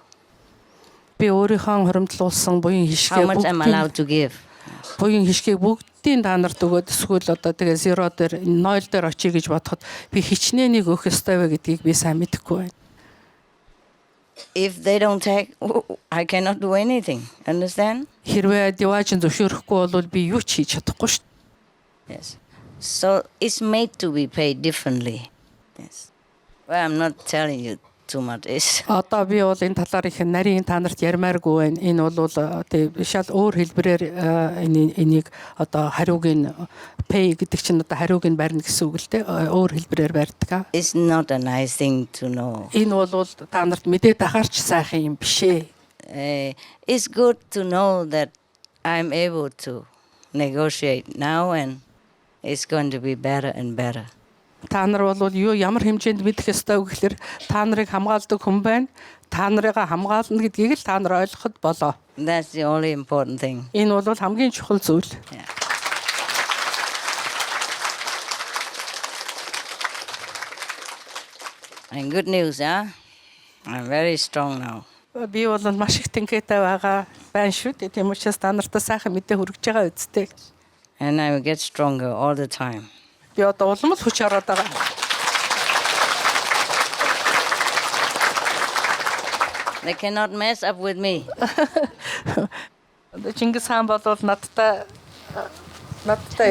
Би өөрийнхөө хоримтлуулсан буян хишгээ how much I'm allowed to give. Буян хишгийг бүгдийн та нарт өгөөд эсвэл одоо тэгээ зеро дээр 0 дээр очие гэж бодоход би хичнээн нэг өгөх ёстой вэ гэдгийг би сайн мэдэхгүй байна. If they don't take, I cannot do anything. Understand? Хэрвээ Деваажин зөвшөөрөхгүй бол би юу ч хийж чадахгүй шүү. Yes. So it's made to be paid differently. Yes. Well, I'm not telling you too much. Is Одоо би бол энэ талаар их нарийн та нарт ярмааргүй байна. Энэ бол тэг шал өөр хэлбэрээр энийг одоо хариуг нь pay гэдэг чинь одоо хариуг нь барьна гэсэн үг л дээ. Өөр хэлбэрээр барьдаг. It's not a nice thing to know. Энэ бол та нарт мэдээд ахаарч сайхан юм биш ээ. It's good to know that I'm able to negotiate now and it's going to be better and better. Та нар бол юу ямар хэмжээнд мэдэх ёстой вэ гэхээр та нарыг хамгаалдаг хүн байна. Та нарыг хамгаална гэдгийг л та нар ойлгоход болоо. That's the only important thing. Энэ бол хамгийн чухал зүйл. Yeah. And good news, I'm very strong now. Би бол маш их тэнхээтэй байгаа байна шүү дээ. Тийм учраас та нартаа сайхан мэдээ хүргэж байгаа үсттэй. And I will get stronger all the time. Би одоо улам л хүч ороод байгаа. They cannot mess up with me. Чингис хаан бол надтай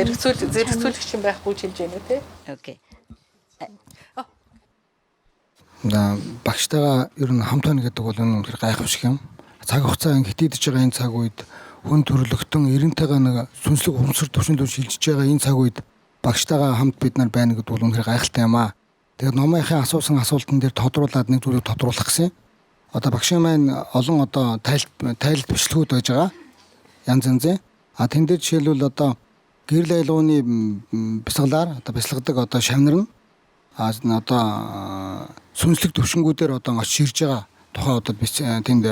зэрэгцүүлэгч юм байхгүй ч хэлж байна тий. Okay. Багштайгаа ер нь хамт байна гэдэг бол энэ үнэхээр гайхамшиг юм. Цаг хугацаа хитийдэж байгаа энэ цаг үед хүн төрлөختөн эрентэйгээ нэг сүнслэг ухамсар төвшөнд шилжиж байгаа энэ цаг үед багштайгаа хамт бид нар байна гэдэг бол үнэхээр гайхалтай юм аа. Тэгээд номынхаа асуусан асуултан дээр тодруулаад нэг зүйлийг тодруулах гэсэн. Одоо багшийн маань олон одоо тайлт бичлэгүүд байж байгаа. Янз янзын. Тэн дээр жишээлбэл одоо гэрэл айлгууны бясалгалаар одоо бясалгадаг одоо шавнар нь одоо сүнслэг төвшингүүдээр одоо очиж ирж байгаа тухай одоо тэнд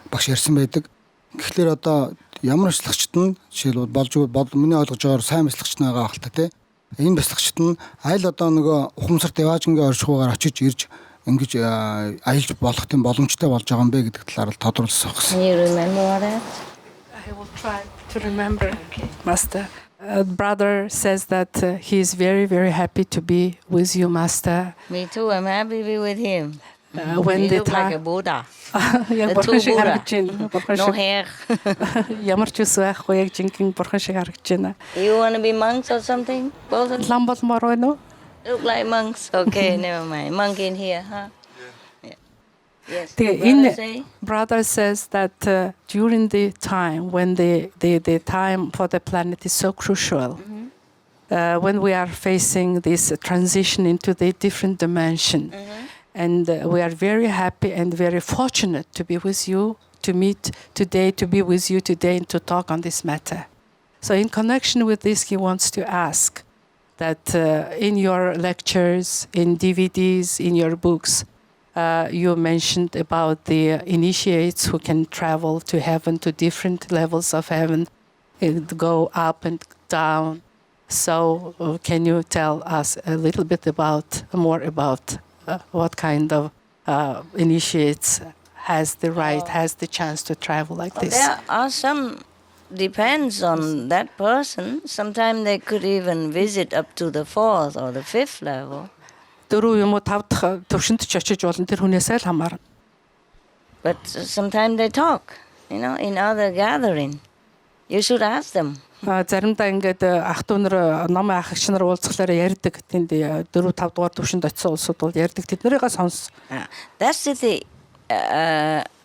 багш ярьсан байдаг. Тэгэхээр одоо ямар бясалгачд нь жишээлбэл болж миний ойлгож байгаагаар сайн бясалгач байгаа хэл та тий. Энэ бясалгачд нь аль одоо нөгөө ухамсар деважингийн оршихуугаар очиж ирж ингэж аялж болох тийм боломжтой болж байгаа юм бэ гэдэг талаар л тодруулсан байна. Can you remember all that? I will try to remember. Master. Brother says that he is very, very happy to be with you, Master. Me too. I'm happy to be with him. When He the look like a time, Buddha. яг The бурхан two шиг Buddha. харагдаж байна. No hair. Ямар ч үс байхгүй яг жинхэнэ бурхан шиг харагдаж байна. You want to be monks or something? Both of you Лам болмоор байна уу? look like monks. Okay, never mind. Monk in here, huh? Yeah. Yes. Тэгээ Brother энэ say? brother says that during the time when the time for the planet is so crucial, when we are facing this transition into the different dimension, and we are very happy and very fortunate to be with you, to meet today, to be with you today, and to talk on this matter. So in connection with this, he wants to ask that in your lectures, in DVDs, in your books, you mentioned about the initiates who can travel to heaven, to different levels of heaven, and go up and down. So can you tell us a little bit more about what kind of initiates has the right, has the chance to travel like this? There are some, depends on that person. Sometimes they could even visit up to the 4th or the 5th level. 4 юм уу 5 дахь төвшөнд ч очиж болно тэр хүнээсээ л хамаарна. But sometimes they talk, in other gathering. You should ask them. Заримдаа ингээд ах トゥ нар номын ах эгч нар уулзахлаар ярьдаг. Тэнд 4 5 дугаар төвшөнд очисон улсууд бол ярьдаг. Тэднэрийгээ сонс. That's the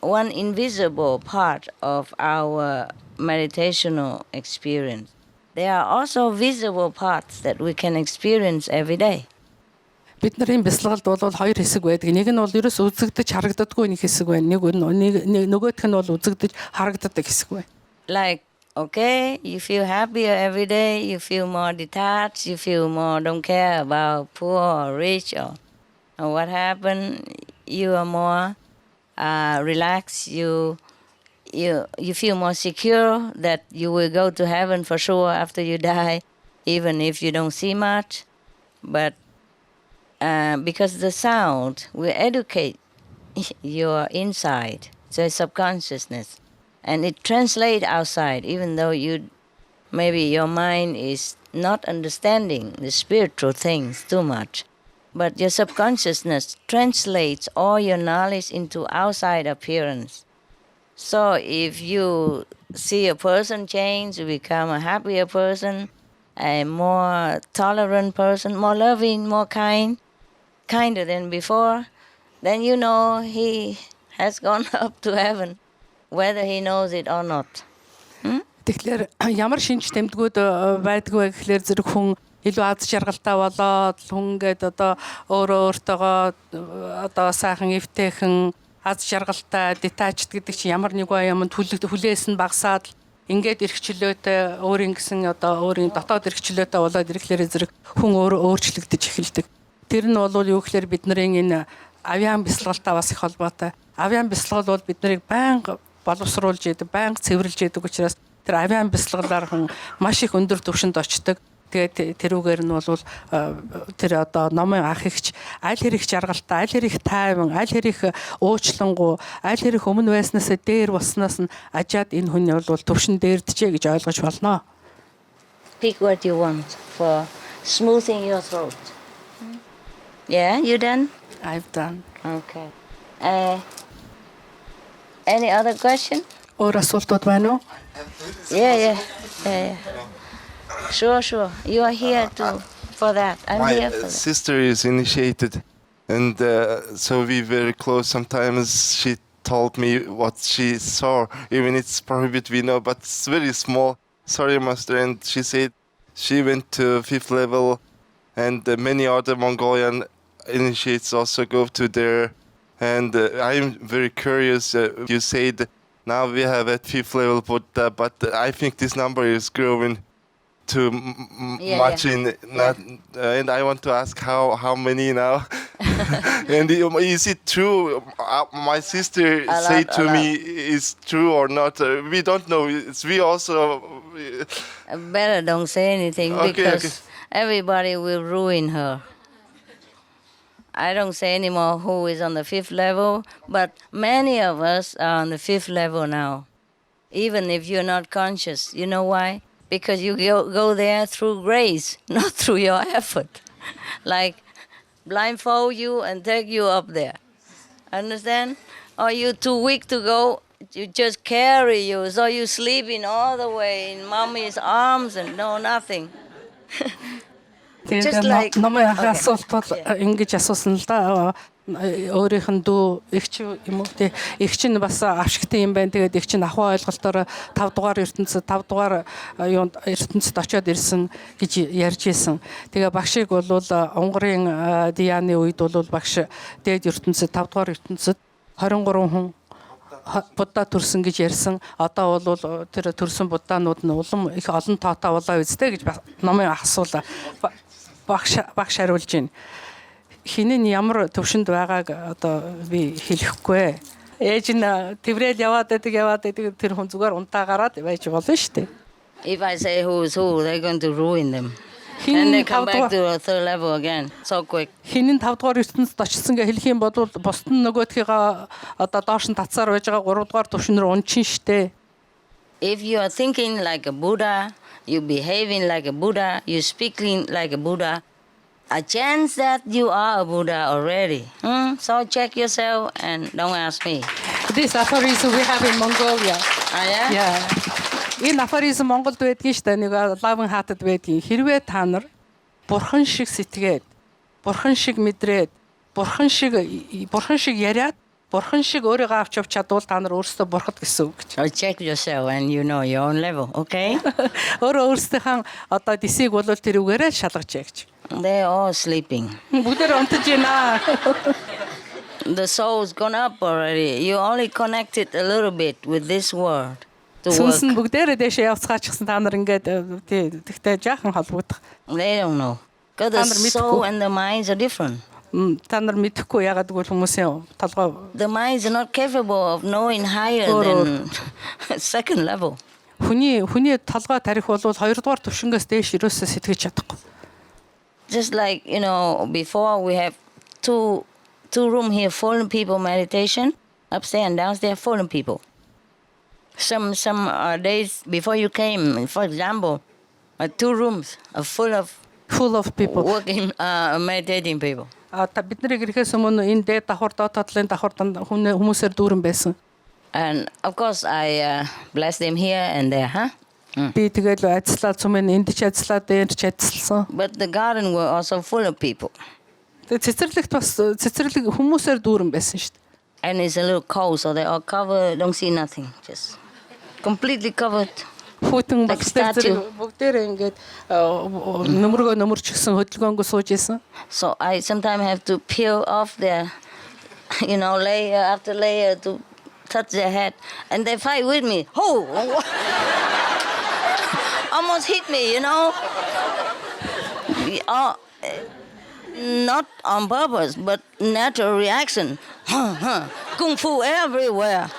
one invisible part of our meditational experience. There are also visible parts that we can experience every day. Бид нарын бясалгалд бол 2 хэсэг байдаг. Нэг нь бол ерөөс үзэгдэж харагддаггүй нэг хэсэг байна. Нөгөөх нь бол үзэгдэж харагддаг хэсэг байна. Like, okay, you feel happier every day, you feel more detached, you feel more don't care about poor or rich or what happened. You are more relaxed. You feel more secure that you will go to heaven for sure after you die, even if you don't see much. But because the sound will educate your inside, so subconsciousness, and it translates outside, even though maybe your mind is not understanding the spiritual things too much, but your subconsciousness translates all your knowledge into outside appearance. So if you see a person change, you become a happier person, a more tolerant person, more loving, more kinder than before, then you know he has gone up to heaven, whether he knows it or not. Тэгэхээр ямар шинж тэмдгүүд байдгүй гэхлээр зэрэг хүн илүү аз жаргалтай болоод хүн гээд одоо өөрөө өөртөөгөө одоо сайхан эвтэйхэн аз жаргалтай detached гэдэг чинь ямар нэг юм хүлээс нь багасаад ингээд эрхчлөөтэй өөрийн гэсэн одоо өөрийн дотоод эрхчлөөтэй болоод ирэхлээр зэрэг хүн өөрөө өөрчлөгдөж эхэлдэг. Тэр нь бол юу гэхээр бидний энэ авиан бясалгалтай бас их холбоотой. Авиан бясалгал бол биднийг байнга боловсруулж идэг, байнга цэвэрлж идэг учраас тэр авиан бясалгалаар хүн маш их өндөр түвшинд очдог. Тэгээд тэрүүгээр нь бол тэр одоо номын ах ихч аль хэрэг жаргалтай, аль хэрэг тайван, аль хэрэг уучлангуу, аль хэрэг өмнө байснаас дээр болсноос нь ажаад энэ хүн бол түвшин дээрдэжээ гэж ойлгож болно. Pick what you want for smoothing your throat. Yeah, you done? I've done. Okay. Any other question? Өөр асуултууд байна уу? Yeah. Sure. You are here for that. I'm here for that. My sister is initiated, and so we very close. Sometimes she told me what she saw, even it's prohibited, we know, but it's very small. Sorry, Master. And she said she went to 5th level, and many other Mongolian initiates also go to there. And I'm very curious. You said now we have at 5th level Buddha, but I think this number is growing too much. And I want to ask how many now? And is it true? My sister said to me, is true or not? We don't know. We also better don't say anything because everybody will ruin her. I don't say anymore who is on the 5th level, but many of us are on the 5th level now, even if you're not conscious. You know why? Because you go there through grace, not through your effort. Like blindfold you and take you up there. Understand? Or you're too weak to go, you just carry you, so you sleeping all the way in mommy's arms and no nothing. Тэгээд намайг асуулт бол ингэж асуусан л да. Өөрийнх нь дүү эгч юм уу те эгч нь бас авшигтай юм байна. Тэгээд эгч нь ахуй ойлголтоор 5 дугаар ертөнцид 5 дугаар юунд ертөнцид очиод ирсэн гэж ярьж исэн. Тэгээ багшийг бол Унгарын Дианы үед бол багш дээд ертөнцид 5 дугаар ертөнцид 23 хүн Будда төрсөн гэж ярьсан. Одоо бол тэр төрсөн буддаанууд нь улам их олон тоотой болоо үстэй гэж намайг асуулаа. Багш хариулж байна. Хинэн ямар төвшөнд байгааг одоо би хэлэхгүй. Ээж нь тэврээл яваад байдаг тэр хүн зүгээр унтаа гараад байж болно шүү дээ. If I say who is who, they're going to ruin them. And they come back to the 3rd level again so quick. Хинэн 5 дугаар ертөнцид очсон гэж хэлэх юм бол бусд нь нөгөөдхийгаа одоо доош нь татсаар байж байгаа 3 дугаар төвшин рүү унчин штэ. If you are thinking like a Buddha, you behaving like a Buddha, you speaking like a Buddha, a chance that you are a Buddha already. So check yourself and don't ask me. This aphorism we have in Mongolia. Yeah. Энэ апоризм Монголд байдгийн штэ нэг лаван хаатад байдгийн. Хэрвээ та нар бурхан шиг сэтгээд, бурхан шиг мэдрээд, бурхан шиг яриад, бурхан шиг өөрийгөө авч чадвал та нар өөрсдөө бурхад гэсэн үг гэж. Check yourself and you know your own level, okay? Өөрөөсдийнхээ одоо дисийг бол тэр үгээрээ шалгаж яа гэж. They're all sleeping. Бүгдээр унтаж байна. The soul's gone up already. You only connected a little bit with this world. Сүнс нь бүгдээрээ дэшээ явцгаачихсан та нар ингээд тэгтээ жаахан холбогдох. They don't know. Because the soul and the minds are different. Та нар мэдэхгүй яагаад гэвэл хүмүүсийн толгой. The minds are not capable of knowing higher than 2nd level. Хүний толгой тарих бол 2 дугаар төвшингээс дээш ерөөсөө сэтгэж чадахгүй. Just like, you know, before we have two room here, fallen people meditation, upstairs and downstairs, fallen people. Some days before you came, for example, 2 rooms are full of people working, meditating people. Бид нэр ирэхээс өмнө энэ дээд давхар доод татлын давхар хүмүүсээр дүүрэн байсан. And of course I bless them here and there, huh? Би тэгэл ажиллаад цумын энд ч ажиллаад дээр ч ажилласан. But the garden were also full of people. Цэцэрлэгт бас цэцэрлэг хүмүүсээр дүүрэн байсан шүү дээ. And it's a little cold, so they all cover, don't see nothing, just completely covered. Хүүтэн Like багстай statue. зэрэг бүгдээрээ ингээд нөмөрч гисэн хөдөлгөөнгөө сууж исэн. So I sometimes have to peel off their, layer after layer to touch their head. And they fight with me. Oh! Almost hit me, Not on purpose, but natural reaction. Kung fu everywhere.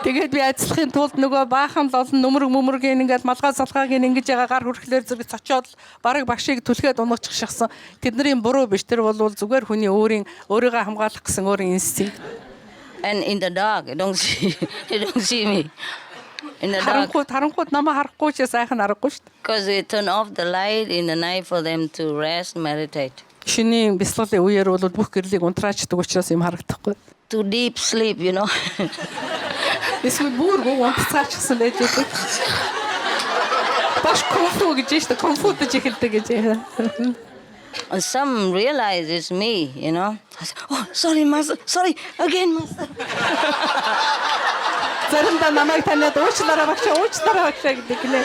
Тэгээд би ажиллахын тулд нөгөө баахан л олон нөмөрг ингээд малгай салгааг ингэж яга гар хүрхлээр зэрэг цочоод бараг багшийг түлхээд унуучих шахсан. Тэдний буруу биш, тэр бол зүгээр хүний өөрийгөө хамгаалах гэсэн өөрийн инстинкт. And in the dark, you don't see me. In the dark. Харангууд намаа харахгүй ч сайхан харахгүй шүү дээ. Because we turn off the light in the night for them to rest, meditate. Шинийн бясалгалын үеэр бол бүх гэрлийг унтраачдаг учраас юм харагдахгүй. To deep sleep, Эсвэл бүргөө унтцаачихсан байж байгаа. Баш конфу гэж шүү дээ. Конфудж эхэлдэг гэж. And some realize it's me, I say, oh, sorry, master. Sorry, again, master. Заримдаа намайг таниад уучлаарай багш гэдэг лээ.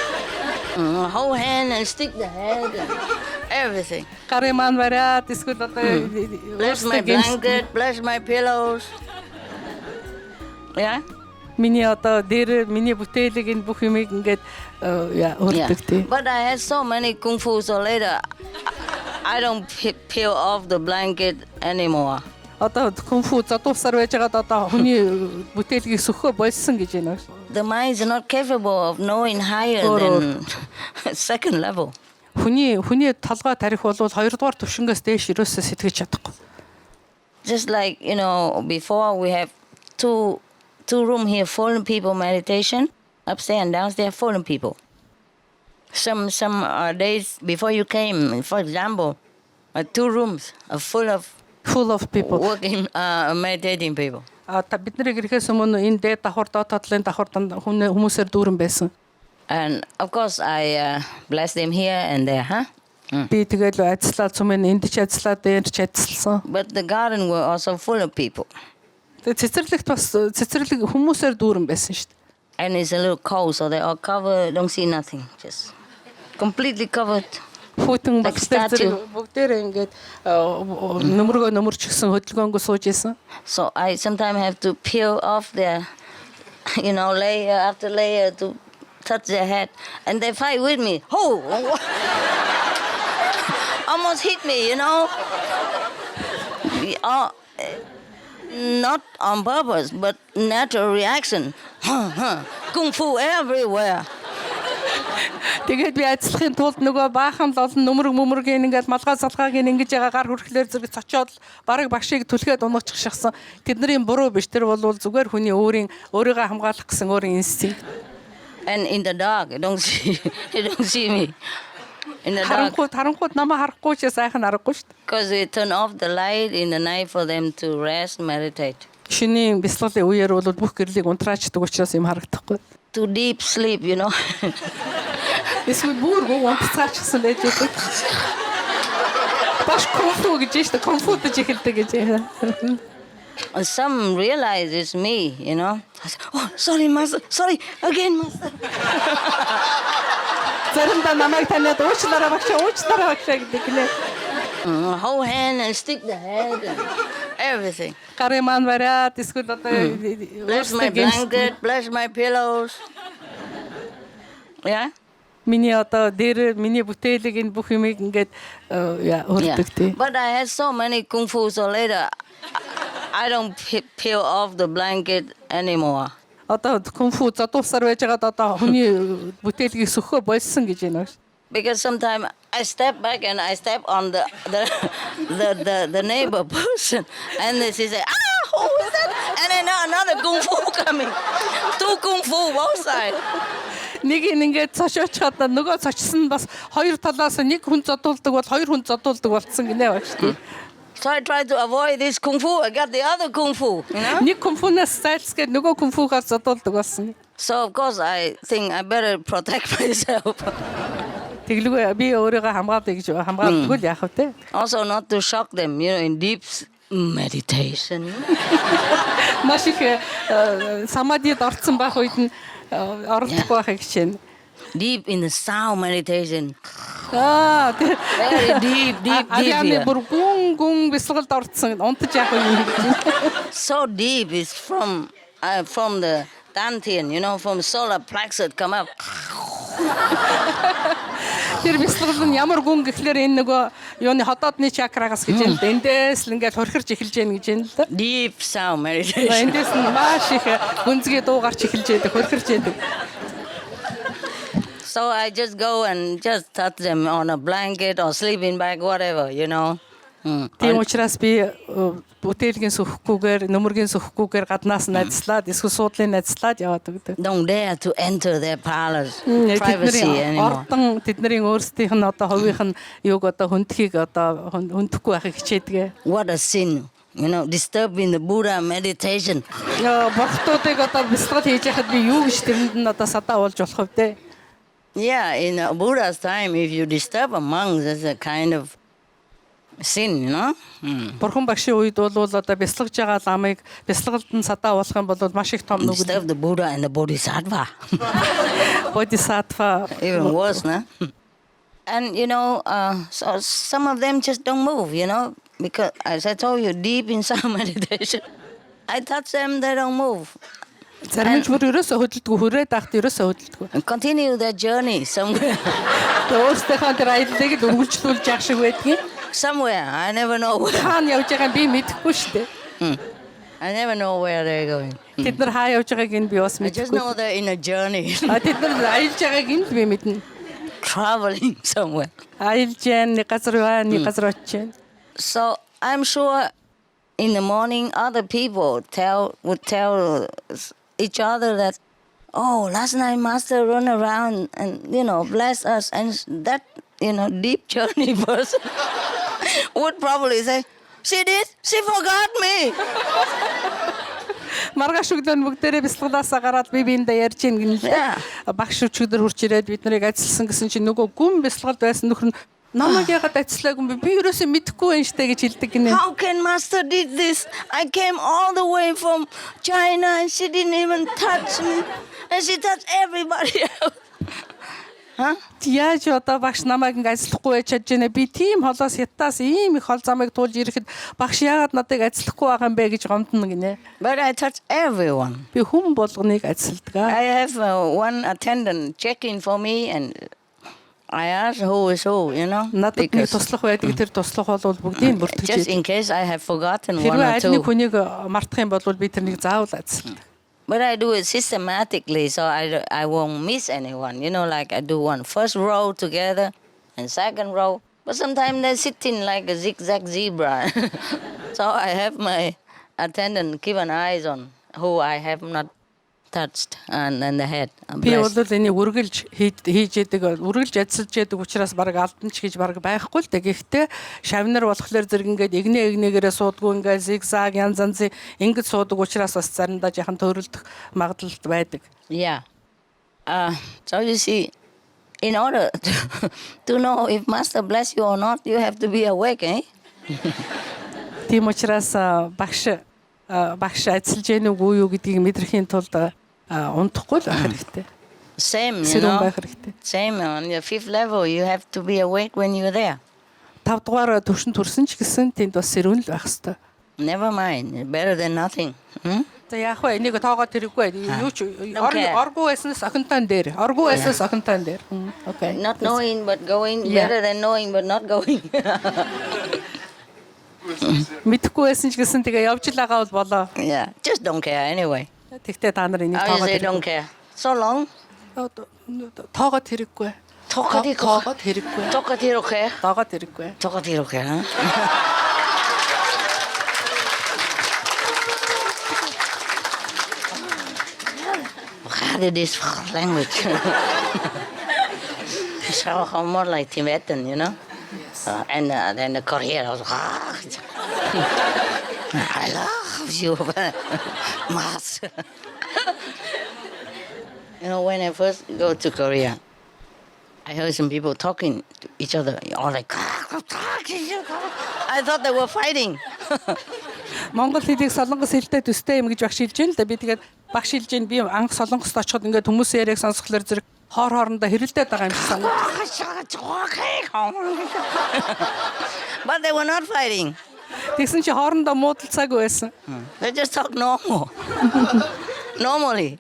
Whole hand and stick the head and everything. Гарын маань бариад эсвэл одоо Bless my blanket, bless my pillows. Yeah? Миний одоо дээр миний бүтээлийг энэ бүх юмыг ингээд өрдөг тий. But I had so many kung fu, so later I don't peel off the blanket anymore. Одоо кунфу задуусаар байж байгаад одоо хүний бүтээлгийг сөхөө болсон гэж байна. The mind is not capable of knowing higher than second level. Хүний толгой тарих бол 2 дугаар түвшингээс дээш ерөөсөө сэтгэж чадахгүй. Just like, before we have two room here, fallen people meditation, upstairs and downstairs, fallen people. Some days before you came, for example, 2 rooms are full of people working, meditating people. Бид нарыг ирэхээс өмнө энэ дээд давхар доод талын давхар хүмүүсээр дүүрэн байсан. And of course I bless them here and there, Би тэгэл ажиллаад цумын энд ч ажиллаад дээр ч ажилласан. But the garden were also full of people. Цэцэрлэгт бас цэцэрлэг хүмүүсээр дүүрэн байсан шүү дээ. And it's a little cold, so they all cover, don't see nothing, just completely covered. Хүүтэн багстай зэрэг бүгдээрээ ингээд нөмөрч гисэн хөдөлгөөнгөө сууж исэн. So I sometimes have to peel off their, layer after layer to touch their head. And they fight with me. Oh! Almost hit me, Not on purpose, but natural reaction. Kung fu everywhere. Тэгээд би ажиллахын тулд нөгөө баахан л олон нөмөрг ингээд малгай салгааг ингэж яга гар хүрхлээр зэрэг цочоод бараг багшийг түлхээд унуучих шахсан. Тэдний буруу биш, тэр бол зүгээр хүний өөрийгөө хамгаалах гэсэн өөрийн инстинкт. And in the dark, you don't see me. In the dark. Харангууд намаа харахгүй ч сайхан харахгүй шүү дээ. Because we turn off the light in the night for them to rest, meditate. Шинийн бясалгалын үеэр бол бүх гэрлийг унтраачдаг учраас юм харагдахгүй. To deep sleep, Эсвэл бүргөө унтцаачихсан байж байгаа. Баш конфу гэж шүү дээ. Конфудж эхэлдэг гэж. And some realize it's me, I say, oh, sorry, master. Sorry, again, master. Заримдаа намайг таниад уучлаарай багш гэдэг лээ. Whole hand and stick the head and everything. Гарын маань бариад эсвэл одоо bless my blanket, bless my pillows. Yeah? Миний одоо дээр миний бүтээлийг энэ бүх юмыг ингээд өрдөг тий. But I had so many kung fu, so later I don't peel off the blanket anymore. Одоо кунфу задуусаар байж байгаад одоо хүний бүтээлгийг сөхөө болсон гэж байна. Because sometimes I step back and I step on the neighbor person, and she say, who is that? And then another kung fu coming, 2 kung fu both sides. Нэг ингээд цошоочоод нөгөө цочсон бас 2 талаас нэг хүн зодуулдаг бол 2 хүн зодуулдаг болсон гинэ багш тий. So I tried to avoid this kung fu. I got the other kung fu, Нэг кунфунаас зайлсгээд нөгөө кунфугаар зодуулдаг болсон. So of course I think I better protect myself. Тэглгүй би өөрийгөө хамгаалдаг гэж хамгаалдаг л яах вэ те. Also not to shock them, in deep meditation. Маш их самадид орцсон байх үед нь оролдохгүй байхыг хичээнэ. Deep in the sound meditation. Very deep. Яаны бүр гүн бясалгалд орцсон унтаж яах вэ? So deep is from the dantian, from solar plexus come up. Тэр бясалгал нь ямар гүн гэхлээр энэ нөгөө юуны хотоодны чакрагаас гэж юм л да. Эндээс л ингээд хорхирч эхэлж яах гэж юм л да. Deep sound meditation. Эндээс нь маш их гүнзгий дуугарч эхэлж яадаг, хорхирч яадаг. So I just go and just touch them on a blanket or sleeping bag, whatever, Тийм учраас би бүтээлгийн сөхөхгүйгээр, нөмөргийн сөхөхгүйгээр гаднаас найзлаад, эсвэл суудлын найзлаад яваад өгдөг. Don't dare to enter their parlors. Privacy anymore. Тэдний өөрсдийнх нь одоо хувийнх нь юуг одоо хүндхийг одоо хүндэхгүй байхыг хичээдэг. What a sin. Disturbing the Buddha meditation. Бохтуудыг одоо бясалгал хийж яхад би юу гэж тэрэнд нь одоо садаа болж болох вэ? Yeah, in Buddha's time, if you disturb a monk, that's a kind of sin, Бурхан багшийн үед бол одоо бясалгаж байгаа ламыг бясалгалд нь садаа болох юм бол маш их том нүгэл. Disturb the Buddha and the Bodhisattva. Bodhisattva. Even worse, no? And so some of them just don't move, because as I told you, deep in some meditation, I touch them, they don't move. Зарим ч бүр ерөөсөө хөдөлдөггүй, хүрээд ахт ерөөсөө хөдөлдөггүй. Continue their journey somewhere. Өөрсдийнхөө тэр аяллыг л үргэлжлүүлж явах шиг байдгийг. Somewhere, I never know where. Хаана явж байгааг би мэдэхгүй шүү дээ. I never know where they're going. Тэд нар хаа явж байгааг нь би бас мэдэхгүй. I just know they're in a journey. Тэд нар аялж байгааг нь би мэднэ. Traveling somewhere. Аялж яан, нэг газар яваа, нэг газар очиж. So I'm sure in the morning other people would tell each other that, oh, last night Master run around and, bless us. And that, deep journey person would probably say, she did? She forgot me. Маргааш өглөө бүгдээрээ бясалгалаасаа гараад би биендээ ярьж ийн гэнэ. Багш өчигдөр хурч ирээд бид нарыг ажилласан гэсэн чинь нөгөө гүн бясалгалд байсан нөхөр нь намайг яагаад ажиллаагүй би ерөөсөө мэдэхгүй байна штэ гэж хэлдэг гинэ. How can Master did this? I came all the way from China and she didn't even touch me. And she touched everybody else. Яаж одоо багш намайг ингэ ажиллахгүй байж чадж байна. Би тийм холоос хятаас ийм их хол замыг туулж ирэхэд багш яагаад надад ажиллахгүй байгаа юм бэ гэж гомдно гинэ. But I touch everyone. Би хүн болгоныг ажилладаг. I have one attendant checking for me and I ask who is who, Надад нэг туслах байдаг. Тэр туслах бол бүгдийг бүртгэж. Just in case I have forgotten one or two. Хэрвээ аль нэг хүнийг мартах юм бол би тэрнийг заавал ажилладаг. But I do it systematically, so I won't miss anyone. Like I do one first row together and second row. But sometimes they're sitting like a zigzag zebra. So I have my attendant keep an eye on who I have not touched and the head. Би бол энийг үргэлж хийж яадаг, үргэлж ажиллаж яадаг учраас баг алдан ч гэж баг байхгүй л дээ. Гэхдээ шавнар болохоор зэрэг ингээд игнээгээрээ суудгүй ингээд зигзаг янз янзын ингэж суудаг учраас бас заримдаа яхан төрөлдөх магадлал байдаг. Yeah. So you see, in order to know if Master bless you or not, you have to be awake, eh? Тийм учраас багш ажиллаж яах үгүй юу гэдгийг мэдрэхийн тулд унтахгүй л байх хэрэгтэй. Same, Same on your 5th level, you have to be awake when you're there. 5 дугаар төвшин төрсөн ч гэсэн тэнд бас сэрүүн л байх хэрэгтэй. Never mind, better than nothing. За яах вэ? Энийг тоогоод хэрэггүй. Юу ч оргүй байснаас охинтойн дээр. Оргүй байснаас охинтойн дээр. Okay. Not knowing but going, better than knowing but not going. Мэдхгүй байсан ч гэсэн тэгээ явж л байгаа бол болоо. Yeah, just don't care anyway. Тэгтээ та нар энийг тоогоод хэрэггүй. Don't care. So long. Тоогоод хэрэггүй. Тоогоод хэрэггүй. Тоогоод хэрэггүй. Тоогоод хэрэггүй. Тоогоод хэрэггүй. How did this language? So more like Tibetan, Yes. And then the Korean was, I love you, Mas. When I first go to Korea, I heard some people talking to each other, all like, I thought they were fighting. Монгол хэлийг солонгос хэлтэй төстэй юм гэж багш хэлж байна л да. Би тэгээд багш хэлж байна. Би анх солонгост очиход ингээд хүмүүсийн яриаг сонсохлоор зэрэг хоорондоо хэрэлдээд байгаа юм шиг санагдав. But they were not fighting. Тэгсэн чи хоорондоо муудалцаагүй байсан. They just talk normal. Normally.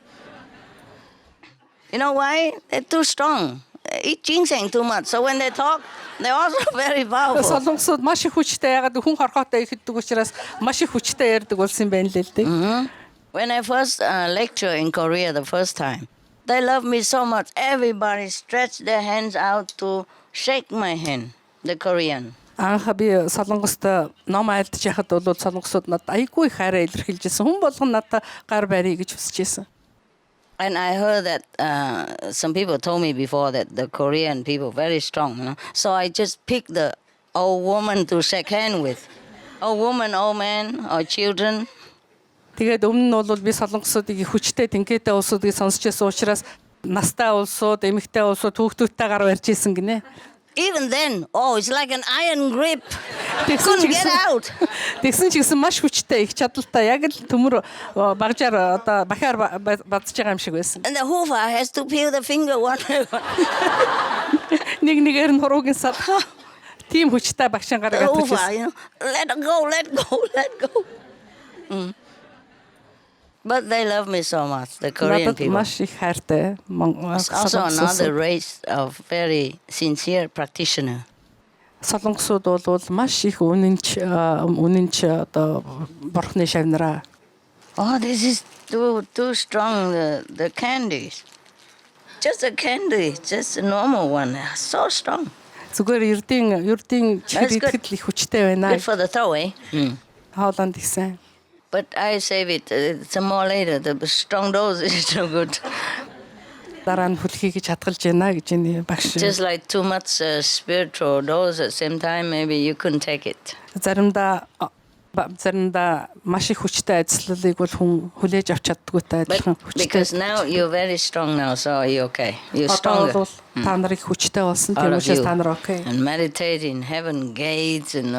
You know why? They're too strong. They eat ginseng too much. So when they talk, they're also very powerful. Солонгосууд маш их хүчтэй ягаад хүн хорхоотой ихэддэг учраас маш их хүчтэй ярьдаг болсон юм байна л дээ. When I first lecture in Korea the first time, they loved me so much. Everybody stretched their hands out to shake my hand, the Korean. Анх би солонгост ном айлдж яхад бол солонгосууд надад айгүй их хайраа илэрхийлжсэн. Хүн болгон надад гар барья гэж хүсэжсэн. And I heard that some people told me before that the Korean people very strong, you know. So I just picked the old woman to shake hand with. Old woman, old man, or children. Тэгээд өмнө нь бол би солонгосуудыг их хүчтэй тэнхээтэй улсуудыг сонсчихсан учраас настай улсууд, эмэгтэй улсууд хүүхдүүдтэйгээр барьж исэн гинэ. Even then, it's like an iron grip. Couldn't get out. Тэгсэн ч гэсэн маш хүчтэй их чадaltaй яг л төмөр багжаар одоо бахаар бадж байгаа юм шиг байсан. And the hoover has to peel the finger one by one. Нэгээр нь хуруугийн сад. Тим хүчтэй багшин гараад ирсэн. You know, let go. But they love me so much, the Korean people. Маш их хайртай. It's also another race of very sincere practitioner. Солонгосууд бол маш их үнэнч одоо бурхны шавнараа. This is too strong, the candies. Just a candy, just a normal one. So strong. Зүгээр ердийн чихэр идэхэд л их хүчтэй байна. Good for the throw, eh? Хооланд ихсэн. But I save it some more later. The strong dose is so good. Дараа нь хүлхий гэж хадгалж байна гэж энэ багш. Just like too much spiritual dose at the same time, maybe you couldn't take it. Заримдаа маш их хүчтэй ажиллалыг бол хүн хүлээж авч чаддаггүй адилхан хүчтэй. Because now you're very strong now, so you're okay. You're stronger. Та нарыг хүчтэй болсон тийм учраас та нар okay. And meditate in heaven gates and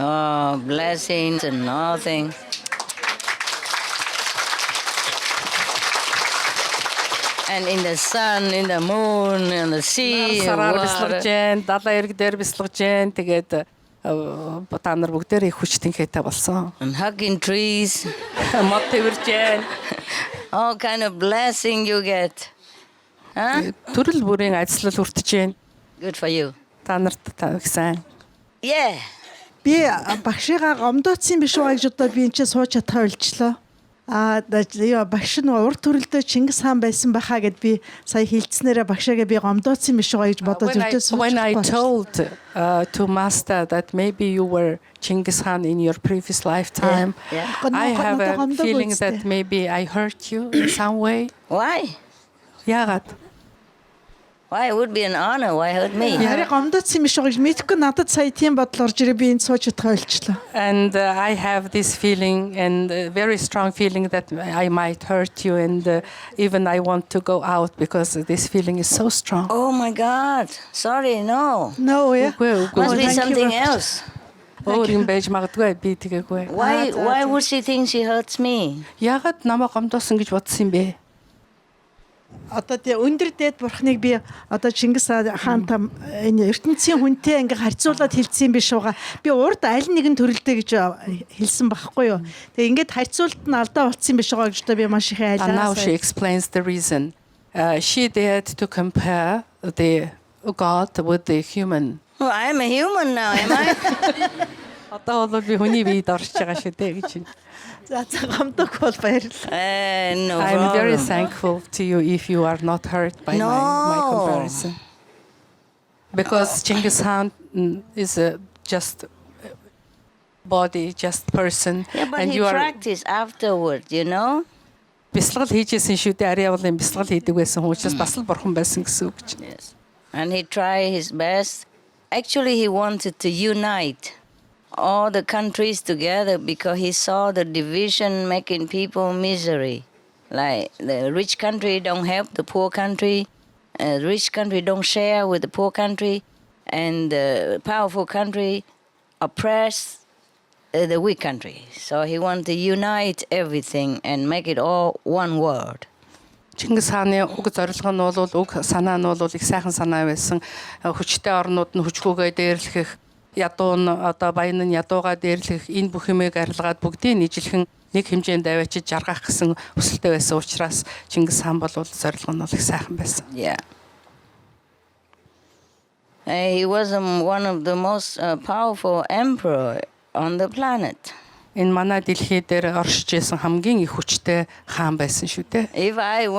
blessings and all things. And in the sun, in the moon, in the sea, сараар бислгэж Jain, далайн эрг дээр бислгэж Jain, тэгээд та нар бүгдээрээ хүчтэнхээтэй болсон. And hugging trees. Мод тэрж Jain. All kind of blessing you get. Төрөл бүрийн ажил хүртэж Jain. Good for you. Та нарт гэсэн. Yeah. Би багшигаа гомдооцсон биш үү гэж одоо би энэ ч сууж чадхаа ойлчлоо. Багш нь урд төрөлдөө Чингис хаан байсан байхаа гэд би сая хэлцснээрээ багшаагаа би гомдооцсон биш үү гэж бодож өдөөс When I told to master that maybe you were Genghis Khan in your previous lifetime, I have a feeling that maybe I hurt you in some way. Why? Яагаад? Why? It would be an honor. Why hurt me? Яри гомдооцсон биш үү гэж мэдхгүй надад сая тийм бодол орж ирээ би энд сууж чадхаа ойлчлоо. And I have this feeling and a very strong feeling that I might hurt you and even I want to go out because this feeling is so strong. Oh my God. Sorry, no. No, yeah. Must be something else. Өөрийн байж магадгүй би тэгээгүй. Why would she think she hurts me? Яагаад намайг гомдоосон гэж бодсон юм бэ? Одоо тий өндөр дээд бурхныг би одоо Чингис хаантай энэ ертөнцийн хүнтэй ингээ харьцуулаад хэлсэн юм биш байгаа. Би урд аль нэгэн төрөлдөө гэж хэлсэн байхгүй юу. Тэгээ ингээд харьцуулт нь алдаа болцсон юм биш байгаа гэж одоо би маш их айлаа. Now she explains the reason. She dared to compare the God with the human. Well, I'm a human now, am I? Одоо бол би хүний биед орж байгаа шүү дээ гэж. За гомдох бол баярлалаа. I'm very thankful to you if you are not hurt by my comparison. Because Genghis Khan is just body, just person. Yeah, but and he practiced afterward, you know? Бясалгал хийжсэн шүү дээ. Ариавлын бясалгал хийдэг байсан хүн учраас бас л бурхан байсан гэсэн үг гэж. Yes. And he tried his best. Actually, he wanted to unite all the countries together because he saw the division making people misery. Like the rich country don't help the poor country, rich country don't share with the poor country, and the powerful country oppress the weak country. So he wanted to unite everything and make it all one world. Чингис хааны уг зорилго нь бол уг санаа нь бол их сайхан санаа байсан. Хүчтэй орнууд нь хүчгүйгээ дээрлэх, ядуу нь одоо баян нь ядуугаа дээрлэх, энэ бүх юмыг арилгаад бүгдийг нийжлэхэн нэг хэмжээнд аваачиж жаргах гэсэн хүсэлтэй байсан учраас Чингис хаан бол зорилго нь их сайхан байсан. Yeah. He was one of the most powerful emperor on the planet. Энэ манай дэлхий дээр оршиж байсан хамгийн их хүчтэй хаан байсан шүү дээ. If I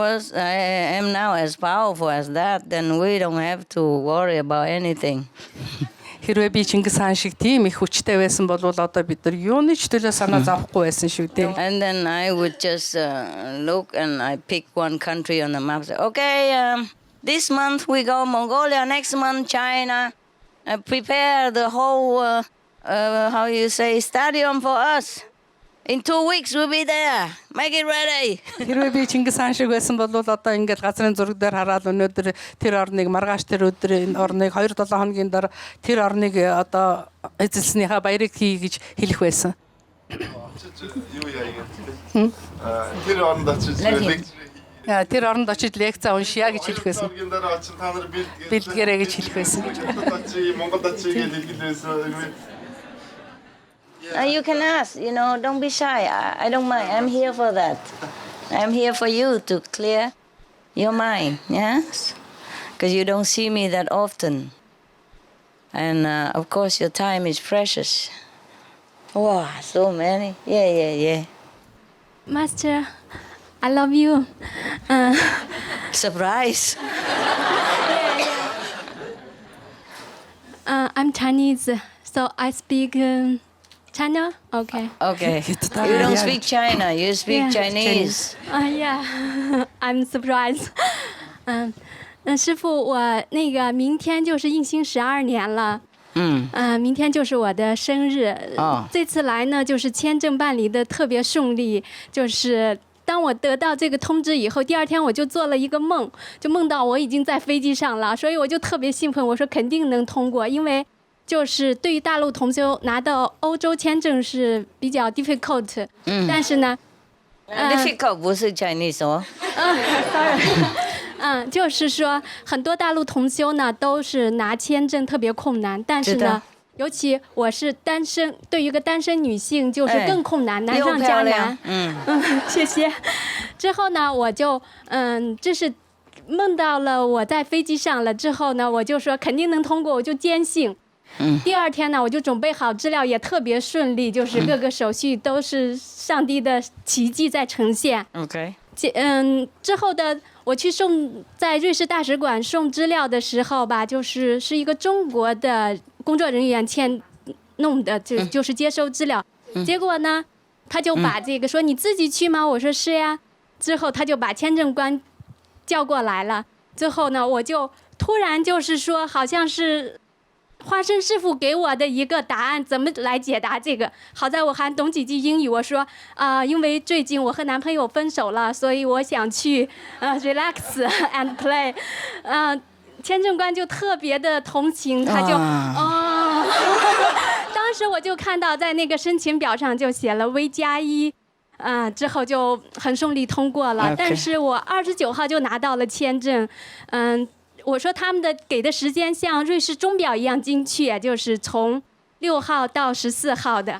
am now as powerful as that, then we don't have to worry about anything. Хэрвээ би Чингис хаан шиг тийм их хүчтэй байсан бол одоо бид нар юуны ч төлөө санаа зовхгүй байсан шүү дээ. And then I would just look and I pick one country on the map. Say, okay, this month we go Mongolia, next month China. Prepare the whole how you say stadium for us. In 2 weeks we'll be there. Make it ready. Хэрвээ би Чингис хаан шиг байсан бол одоо ингээд газрын зураг дээр хараад өнөөдөр тэр орныг маргааш тэр өдөр энэ орныг 2-7 хоногийн дараа тэр орныг одоо эзэлснийхаа баярыг хий гэж хэлэх байсан. Тэр оронд очиж тэр оронд очиж лекцаа уншия гэж хэлэх байсан. Бэлтгэрэй гэж хэлэх байсан. Монголд очиж хэлэх байсан. You can ask, don't be shy. I don't mind. I'm here for that. I'm here for you to clear your mind, yes? Because you don't see me that often. And of course, your time is precious. Wow, so many. Yeah. Master, I love you. Surprise. I'm Chinese, so I speak China. Okay. You don't speak China. You speak Chinese. Yeah. I'm surprised. 师父，我那个明天就是应兴12年了。明天就是我的生日。这次来呢，就是签证办理的特别顺利，就是当我得到这个通知以后，第2天我就做了一个梦，就梦到我已经在飞机上了，所以我就特别兴奋，我说肯定能通过，因为就是对于大陆同修拿到欧洲签证是比较 difficult，但是呢，difficult 不是 Chinese 哦。sorry。就是说很多大陆同修呢都是拿签证特别困难，但是呢，尤其我是单身，对于一个单身女性就是更困难，难上加难。谢谢。之后呢，我就这是梦到了我在飞机上了之后呢，我就说肯定能通过，我就坚信。第2天呢，我就准备好资料，也特别顺利，就是各个手续都是上帝的奇迹在呈现。OK。之后的我去在瑞士大使馆送资料的时候吧，是一个中国的工作人员弄的，就是接收资料。结果呢，他就把这个说你自己去吗？我说是呀。之后他就把签证官叫过来了。之后呢，我就突然就是说，好像是花生师傅给我的一个答案，怎么来解答这个？好在我还懂几句英语，我说因为最近我和男朋友分手了，所以我想去relax and play。签证官就特别的同情，他就当时我就看到在那个申请表上就写了V+1。之后就很顺利通过了。但是我29号就拿到了签证。我说他们给的时间像瑞士钟表一样精确，就是从6号到14号的。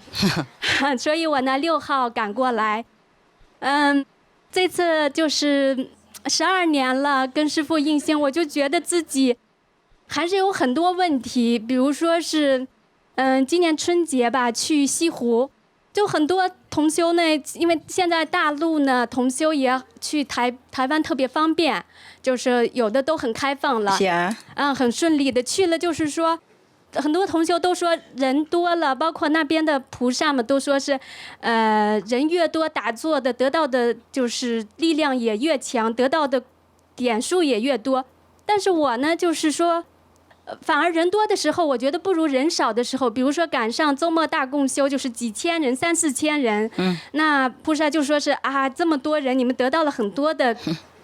所以我呢6号赶过来。这次就是12年了，跟师父印心，我就觉得自己还是有很多问题，比如说是今年春节吧去西湖。就很多同修呢，因为现在大陆呢同修也去台湾特别方便，就是有的都很开放了，很顺利的去了。就是说，很多同修都说人多了，包括那边的菩萨们都说是，人越多打坐的得到的就是力量也越强，得到的点数也越多。但是我呢，就是说。反而人多的时候，我觉得不如人少的时候。比如说赶上周末大共修，就是几千人，3-4千人。那菩萨就说是这么多人，你们得到了很多的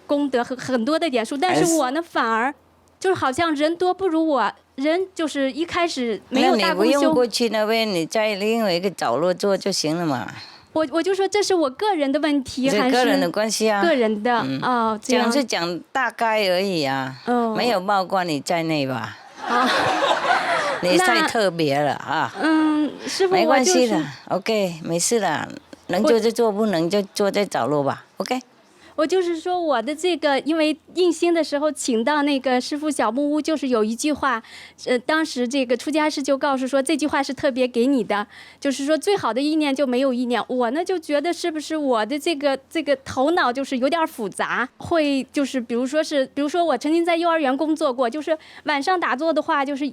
功德和很多的点数，但是我呢反而就是好像人多不如我，人就是一开始没有大那你不公修。用过去那边，你在另外一个角落做就行了嘛。我就说这是我个人的问题，还是个人的关系啊？个人的这样讲是讲大概而已啊，没有包括你在内吧？你太特别了啊！师父，没关系的，OK， 没事的，能做就做，不能就坐在角落吧 ，OK。我就是说我的这个，因为印心的时候请到那个师父小木屋，就是有一句话，当时这个出家师就告诉说这句话是特别给你的，就是说最好的意念就没有意念。我呢就觉得是不是我的这个头脑就是有点复杂，会就是比如说我曾经在幼儿园工作过，就是晚上打坐的话就是。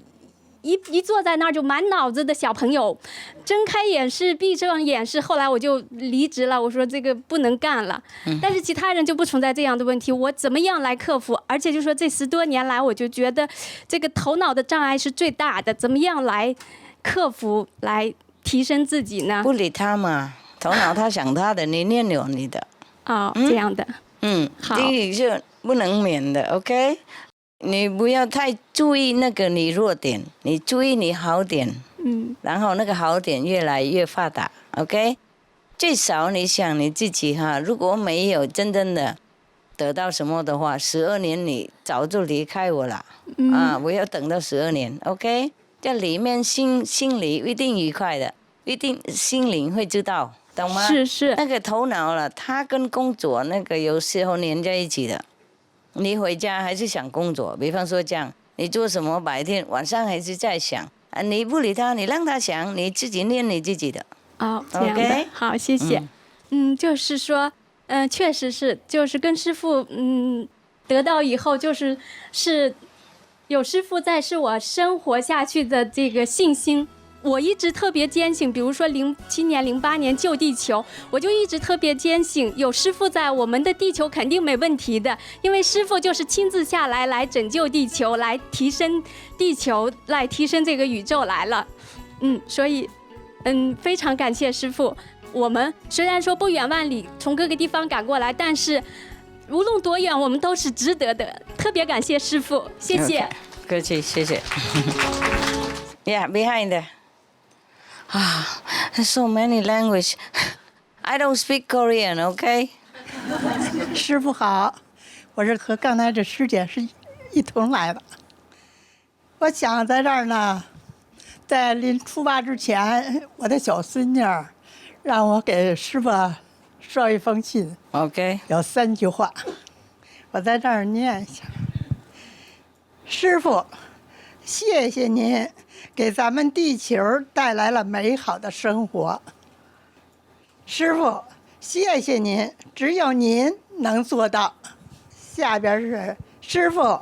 一坐在那儿就满脑子的小朋友，睁开眼是闭上眼是，后来我就离职了，我说这个不能干了。但是其他人就不存在这样的问题，我怎么样来克服？而且就说这10多年来，我就觉得这个头脑的障碍是最大的，怎么样来克服，来提升自己呢？不理他嘛，头脑他想他的，你念有你的。这样的。好。第一是不能免的 ，OK。你不要太注意那个你弱点，你注意你好点，然后那个好点越来越发达 ，OK。最少你想你自己哈，如果没有真正的得到什么的话，12年你早就离开我了，不要等到12年 ，OK。在里面心里一定愉快的，一定心灵会知道，懂吗？是。那个头脑了，他跟工作那个有时候连在一起的。你回家还是想工作，比方说这样，你做什么白天晚上还是在想你不理他，你让他想，你自己念你自己的。这样的。Okay? 好，谢谢。就是说，确实是，就是跟师父得到以后，是有师父在，是我生活下去的这个信心。我一直特别坚信，比如说07年、08年救地球，我就一直特别坚信，有师父在，我们的地球肯定没问题的，因为师父就是亲自下来拯救地球，来提升地球，来提升这个宇宙来了。所以非常感谢师父。我们虽然说不远万里从各个地方赶过来，但是无论多远，我们都是值得的。特别感谢师父，谢谢。客气，谢谢。Yeah, behind. There's so many language. I don't speak Korean, okay? 师父好，我是和刚才这师姐是一同来的。我想在这儿呢，在临出发之前，我的小孙女让我给师父捎一封信。OK。有3句话，我在这儿念一下。师父，谢谢您。给咱们地球带来了美好的生活。师父，谢谢您，只有您能做到。下边是师父，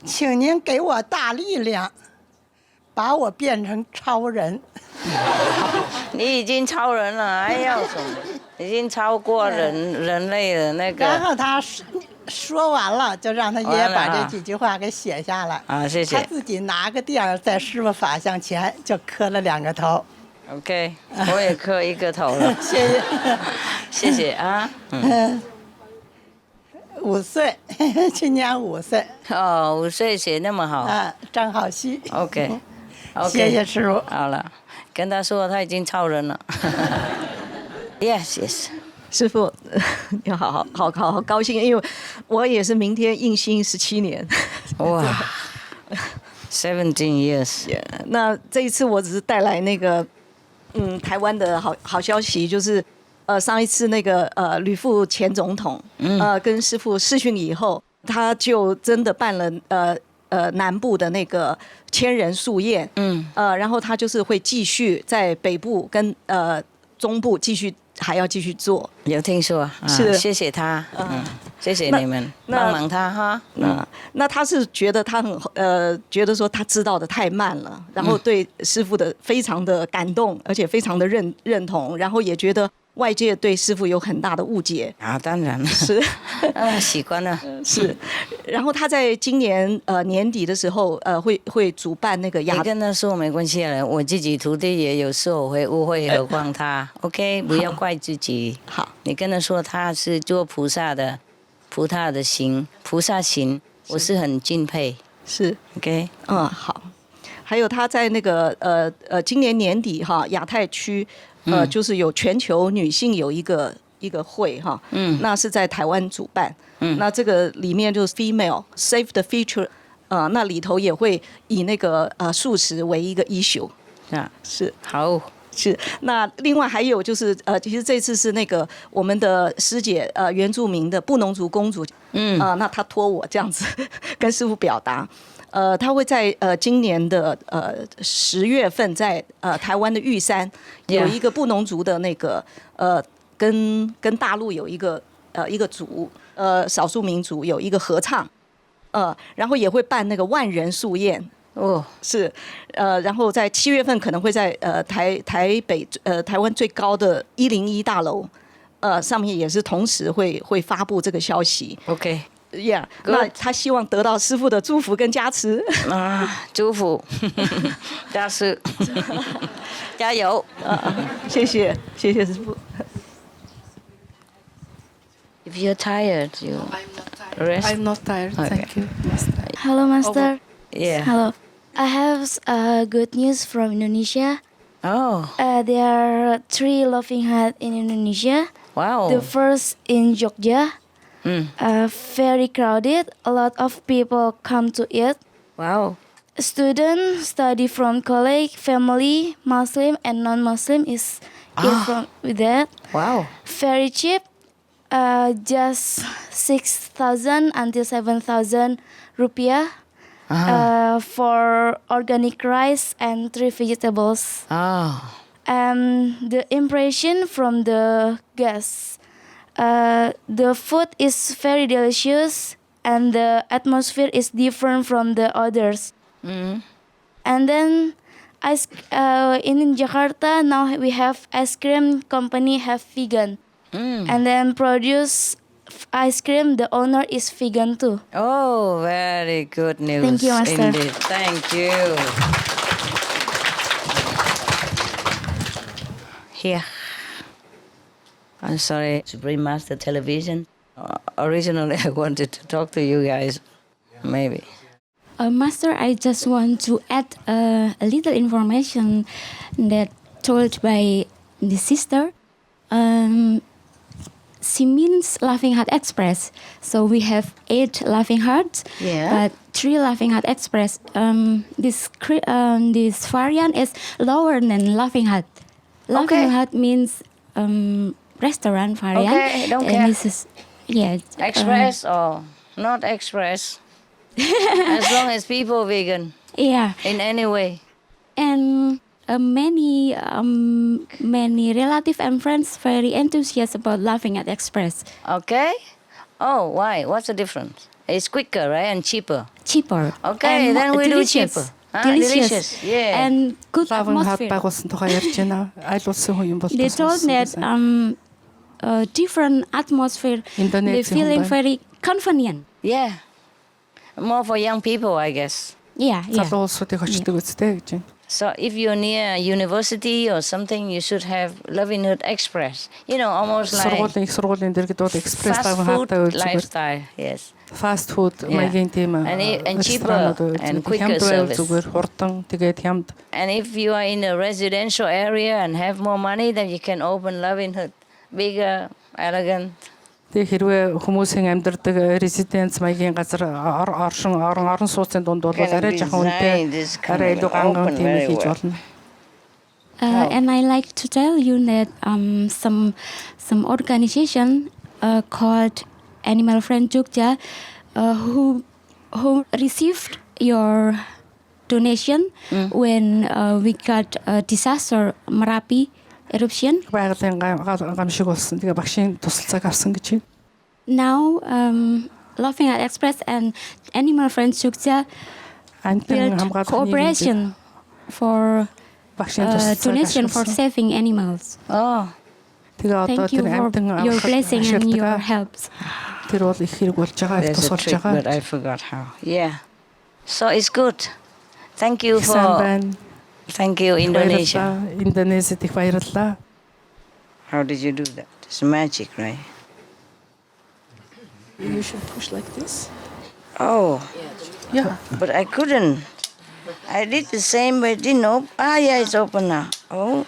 请您给我大力量，把我变成超人。你已经超人了，还要什么？已经超过人类的那个。然后他说完了，就让他爷爷把这几句话给写下来。谢谢。他自己拿个垫儿在师父法像前就磕了2个头。OK， 我也磕1个头了。谢谢，谢谢啊。5岁，今年5岁。5岁写那么好。张好熙。OK， 谢谢师父。好了，跟他说他已经超人了。Yes。师父，你好高兴，因为我也是明天印心17年。哇，17 years。那这一次我只是带来那个，台湾的好消息，就是上一次那个吕副前总统，跟师父视讯以后，他就真的办了南部的那个千人宿宴，然后他就是会继续在北部跟中部还要继续做。有听说，是谢谢他，谢谢你们帮忙他哈。那他是觉得他觉得说他知道的太慢了，然后对师父的非常的感动，而且非常的认同，然后也觉得外界对师父有很大的误解当然了，是习惯了是。然后他在今年年底的时候会主办那个你跟他说没关系了，我自己徒弟也有时候会误会，何况他OK， 不要怪自己。好，你跟他说他是做菩萨的，菩萨的心，菩萨行，我是很敬佩。是 OK， 好。还有他在那个今年年底哈，亚太区就是有全球女性有一个会哈，那是在台湾主办，那这个里面就是 Female Save the Future，那里头也会以那个素食为一个 issue， 是好。是，那另外还有就是，其实这次是那个我们的师姐，原住民的布农族公主，那她托我这样子跟师父表达，她会在今年的10月份在台湾的玉山有一个布农族的那个跟大陆有一个族少数民族有一个合唱，然后也会办那个万人素宴。是，然后在7月份可能会在台北台湾最高的101大楼，上面也是同时会发布这个消息。OK，Yeah， 那他希望得到师父的祝福跟加持祝福，加持，加油，谢谢师父。If you're tired, you rest. I'm not tired. Thank you, Master. Hello, Master. Yeah. Hello. I have good news from Indonesia. Oh. There are 3 laughing hut in Indonesia. Wow. The first in Jogja. Very crowded. A lot of people come to it. Wow. Students study from college, family, Muslim and non-Muslim is from with that. Wow. Very cheap. Just 6,000 until 7,000 rupiah. For organic rice and 3 vegetables. The impression from the guests. The food is very delicious and the atmosphere is different from the others. And then in Jakarta now we have ice cream company have vegan. And then produce ice cream, the owner is vegan too. Oh, very good news. Thank you, Master. Indeed. Thank you. Here. I'm sorry, Supreme Master Television. Originally, I wanted to talk to you guys. Maybe. Master, I just want to add a little information that told by the sister. She means Laughing Heart Express. So we have 8 Laughing Hearts, but 3 Laughing Heart Express. This variant is lower than Laughing Heart. Laughing Heart means restaurant variant. Okay, don't care. This is, Express or not express. As long as people vegan. Yeah. In any way. And many relatives and friends very enthusiastic about Laughing at Express. Okay. Oh, why? What's the difference? It's quicker, right? And cheaper. Cheaper. Okay, and then we delicious. do cheaper. Delicious. Yeah. And good Laughing Heart atmosphere. байгуулсан тухай ярьж байна. Айлуулсан хүн юм бол They told that different atmosphere. They feeling very convenient. Yeah. More for young people, I guess. Yeah. Залуу улсуудыг очдог үстэй гэж байна. So if you're near university or something, you should have Loving Hood Express. You know, almost like сургуулийн дэргэд бол экспресс fast Laughing food Heart-тай үзүүгээр. lifestyle. Yes. Fast food маягийн тийм and cheaper and quicker service. Зүгээр хурдан тэгээд хямд. And if you are in a residential area and have more money, then you can open Loving Hood. Bigger, elegant. Тэгээ хэрвээ хүмүүсийн амьдардаг резиденц маягийн газар орон сууцын дунд бол арай жоохон үнэтэй арай илүү ганган тийм хийж болно. And I like to tell you that some organization called Animal Friend Jogja who received your donation when we got a disaster Merapi eruption. Байгалийн гамшиг болсон. Тэгээ багшийн тусалцааг авсан гэж байна. Now Laughing at Express and Animal Friends Jogja build cooperation for donation for saving animals. Thank you for your blessing and your helps. Тэр бол их хэрэг болж байгаа, их тусалж байгаа. But I forgot how. Yeah. So it's good. Thank you for Thank you, Indonesia. Индонезид их баярлалаа. How did you do that? It's magic, right? You should push like this. Oh. Yeah. But I couldn't. I did the same, but it didn't open. Yeah, it's open now. Oh.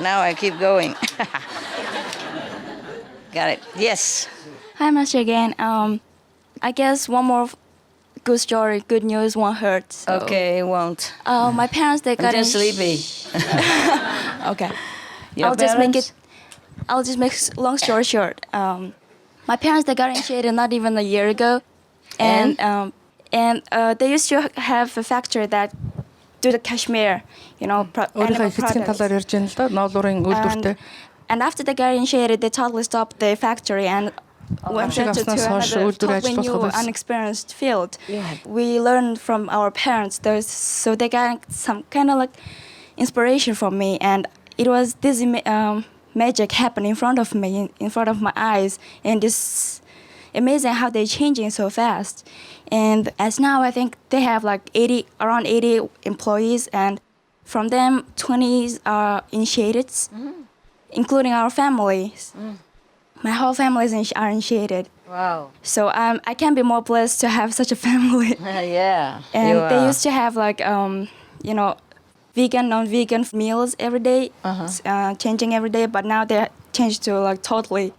Now I keep going. Got it. Yes. Hi, Master again. I guess one more good story, good news won't hurt. So. Okay, it won't. My parents, they got I'm just sleepy. Okay. Your I'll just make long story short. My parents, they got initiated not even a year ago, and they used to have a factory that do the cashmere, animal products. And after they got initiated, they totally stopped the factory and went into another totally new, unexperienced field. Yeah. We learned from our parents, so they got some kind of like inspiration from me, and it was this magic happened in front of me, in front of my eyes, and it's amazing how they're changing so fast. And as now, I think they have like around 80 employees, and from them, 20 are initiated, including our families. My whole family are initiated. Wow. So I can't be more blessed to have such a family. Yeah. And they used to have like, vegan, non-vegan meals every day, changing every day. But now they changed to like totally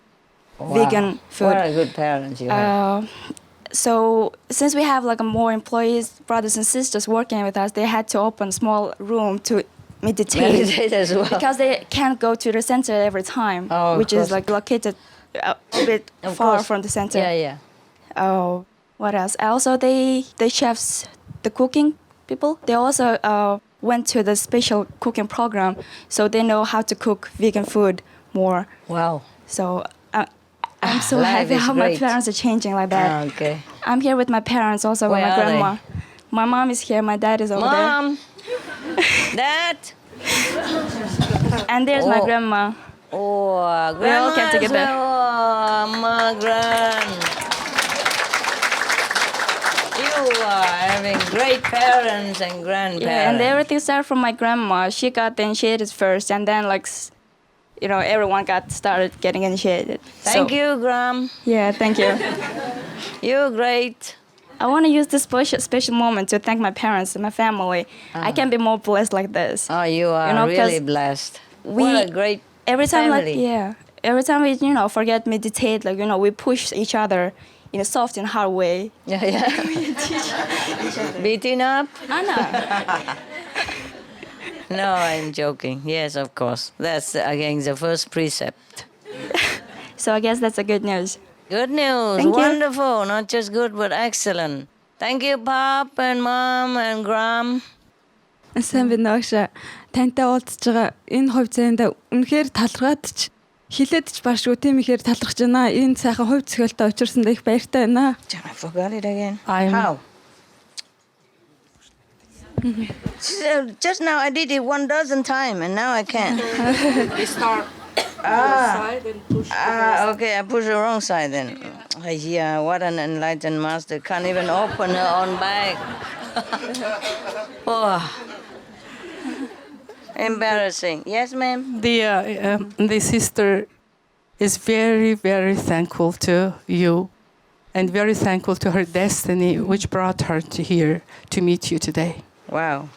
vegan food. What a good parents you have. So since we have like more employees, brothers and sisters working with us, they had to open a small room to meditate as well. Because they can't go to the center every time, which is like located a bit far from the center. Yeah. Oh, what else? Also, the chefs, the cooking people, they also went to the special cooking program, so they know how to cook vegan food more. Wow. So I'm so happy how my parents are changing like that. Okay. I'm here with my parents, also with my grandma. My mom is here, my dad is over there. Mom! Dad! And there's my grandma. Oh, we all came together. Oh, my grand. You are having great parents and grandparents. Yeah, and everything started from my grandma. She got initiated first, and then everyone started getting initiated. Thank you, Gram. Yeah, thank you. You're great. I want to use this special moment to thank my parents and my family. I can't be more blessed like this. Oh, you are really blessed. What a great family. Every time we forget meditate, we push each other in a soft and hard way. Yeah. Beating up? No, I'm joking. Yes, of course. That's again the first precept. So I guess that's a good news. Good news. Thank Wonderful. You. Not just good, but excellent. Thank you, Pop and Mom and Gram. Сайн байна уу? Тантай уулзж байгаа энэ хувь заяанда үнэхээр талархаад хилээд ч баашгүй тийм ихээр талархаж байна. Энэ сайхан хувь зохиолтой учирсанд их баяртай байна. I forgot it again. How? Just now I did it 12 times and now I can't. We start side and push okay, I push the wrong side then. Yeah, what an enlightened master. Can't even open her own bag. Embarrassing. Yes, ma'am? The sister is very, very thankful to you and very thankful to her destiny, which brought her to here to meet you today. Wow.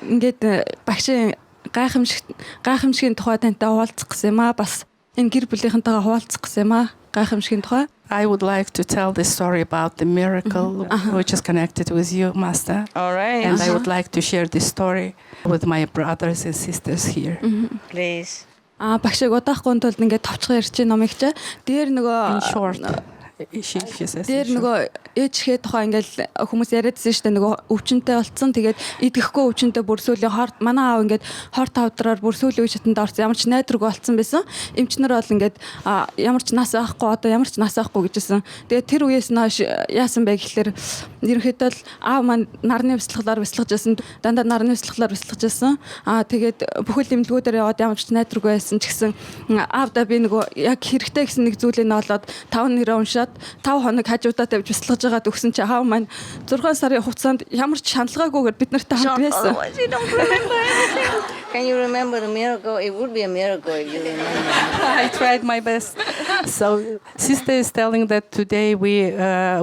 Ингээд багшийн гайхамшигын тухай тантай хуваалцах гэсэн юм аа. Бас энэ гэр бүлийнхэнтэйгээ хуваалцах гэсэн юм аа. Гайхамшигын тухай. I would like to tell the story about the miracle which is connected with you, Master. All right. And I would like to share this story with my brothers and sisters here. Please. Багшийг удаахгүй тулд ингээд товчхон ярьж байгаа номыг чи дээр нөгөө in short. Тэр нөгөө ээжхээ тухай ингээл хүмүүс яриадсэн шүү дээ, нөгөө өвчнөд болцсон. Тэгээд идэхгүй өвчнөд бүр сүүлийн хорт манай аав ингээд хорт тавдраар бүр сүүлийн үе шатанд орсон. Ямар ч найдраг болцсон байсан. Эмчнэр бол ингээд ямар ч нас байхгүй, одоо ямар ч нас байхгүй гэжсэн. Тэгээд тэр үеэс нааш яасан бэ гэхэлэр ерөнхийдөө л аав маань нарны бяцлаглаар бяцлагж байсан. Дандаа нарны бяцлаглаар бяцлагж байсан. Тэгээд бүхэл эмнэлгүүдээр яваад ямар ч найдраг байсан ч гэсэн аавда би нөгөө яг хэрэгтэй гэсэн нэг зүйлээ олоод 5 нэрээ уншаад 5 хоног хажуудаа тавьж бяцлагж байгаад өгсөн чи аав маань 6 сарын хугацаанд ямар ч шаналгаагүйгээр бид нартай хамт байсан. Can you remember the miracle? It would be a miracle if you remember. I tried my best. So, sister is telling that today we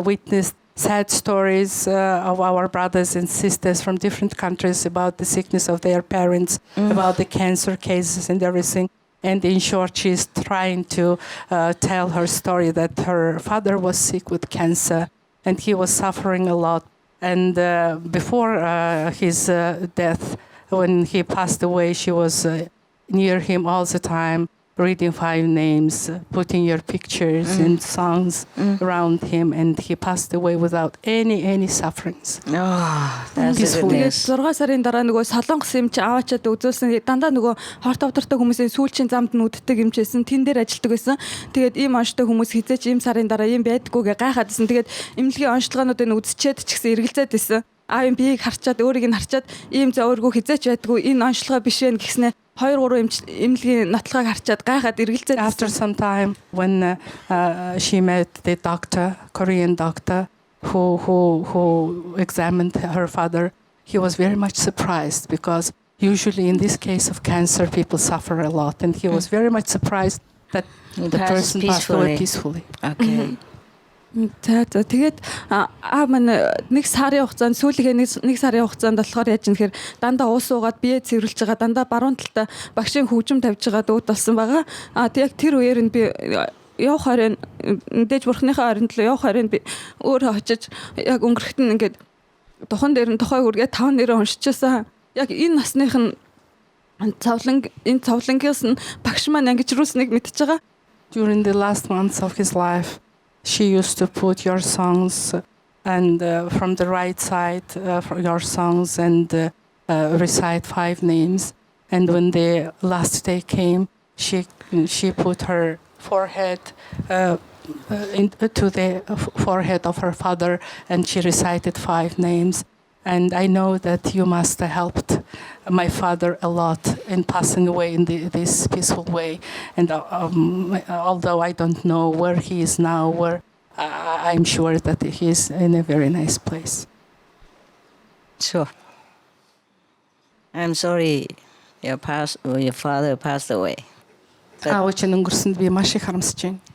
witnessed sad stories of our brothers and sisters from different countries about the sickness of their parents, about the cancer cases and everything. And in short, she's trying to tell her story that her father was sick with cancer and he was suffering a lot. And before his death, when he passed away, she was near him all the time, reading 5 names, putting your pictures and songs around him, and he passed away without any sufferings. That's тэгээд 6 сарын дараа нөгөө солонгос юм чи аваачаад үзүүлсэн дандаа нөгөө хорт авдартай хүмүүсийн сүүлчийн замд нүддэг юм чийсэн тэн дээр ажилладаг байсан. Тэгээд ийм онцтой хүмүүс хизээч ийм сарын дараа ийм байдггүйгээ гайхаадсэн. Тэгээд эмнэлгийн онцлогоонуудыг үзчихэд ч гэсэн эргэлзээд байсан. Ийм биеийг харчаад өөрийг нь харчаад ийм зөөргөө хизээч байдгүй энэ онцлогоо биш вэ гэснээр 2-3 эмнэлгийн нотлогыг харчаад гайхаад эргэлзээд. After some time when she met the doctor, Korean doctor who examined her father, he was very much surprised because usually in this case of cancer people suffer a lot, and he was very much surprised that the person passed away peacefully. Okay. Тэгээд маань нэг сарын хугацаанд сүүлийнхээ нэг сарын хугацаанд болохоор яаж юм гэхээр дандаа уус уугаад бие цэвэрлж байгаа, дандаа баруун талтай багшийн хөгжим тавьж байгаа дууд болсон байгаа. Тэг яг тэр үеэр нь би явах хорийн дэж бурхныхаа хоринд л явах хорийн би өөрөө очиж яг өнгөрөхт нь ингээд духан дээр нь тухай үргээ 5 нэрээ уншижсэн. Яг энэ насных нь энэ цавлангаас нь багш маань ангиж рүүснийг мэдчихэж байгаа. During the last months of his life, she used to put your songs and from the right side for your songs and recite 5 names. And when the last day came, she put her forehead into the forehead of her father, and she recited 5 names. And I know that you must have helped my father a lot in passing away in this peaceful way. And although I don't know where he is now, I'm sure that he is in a very nice place. Sure. I'm sorry your father passed away.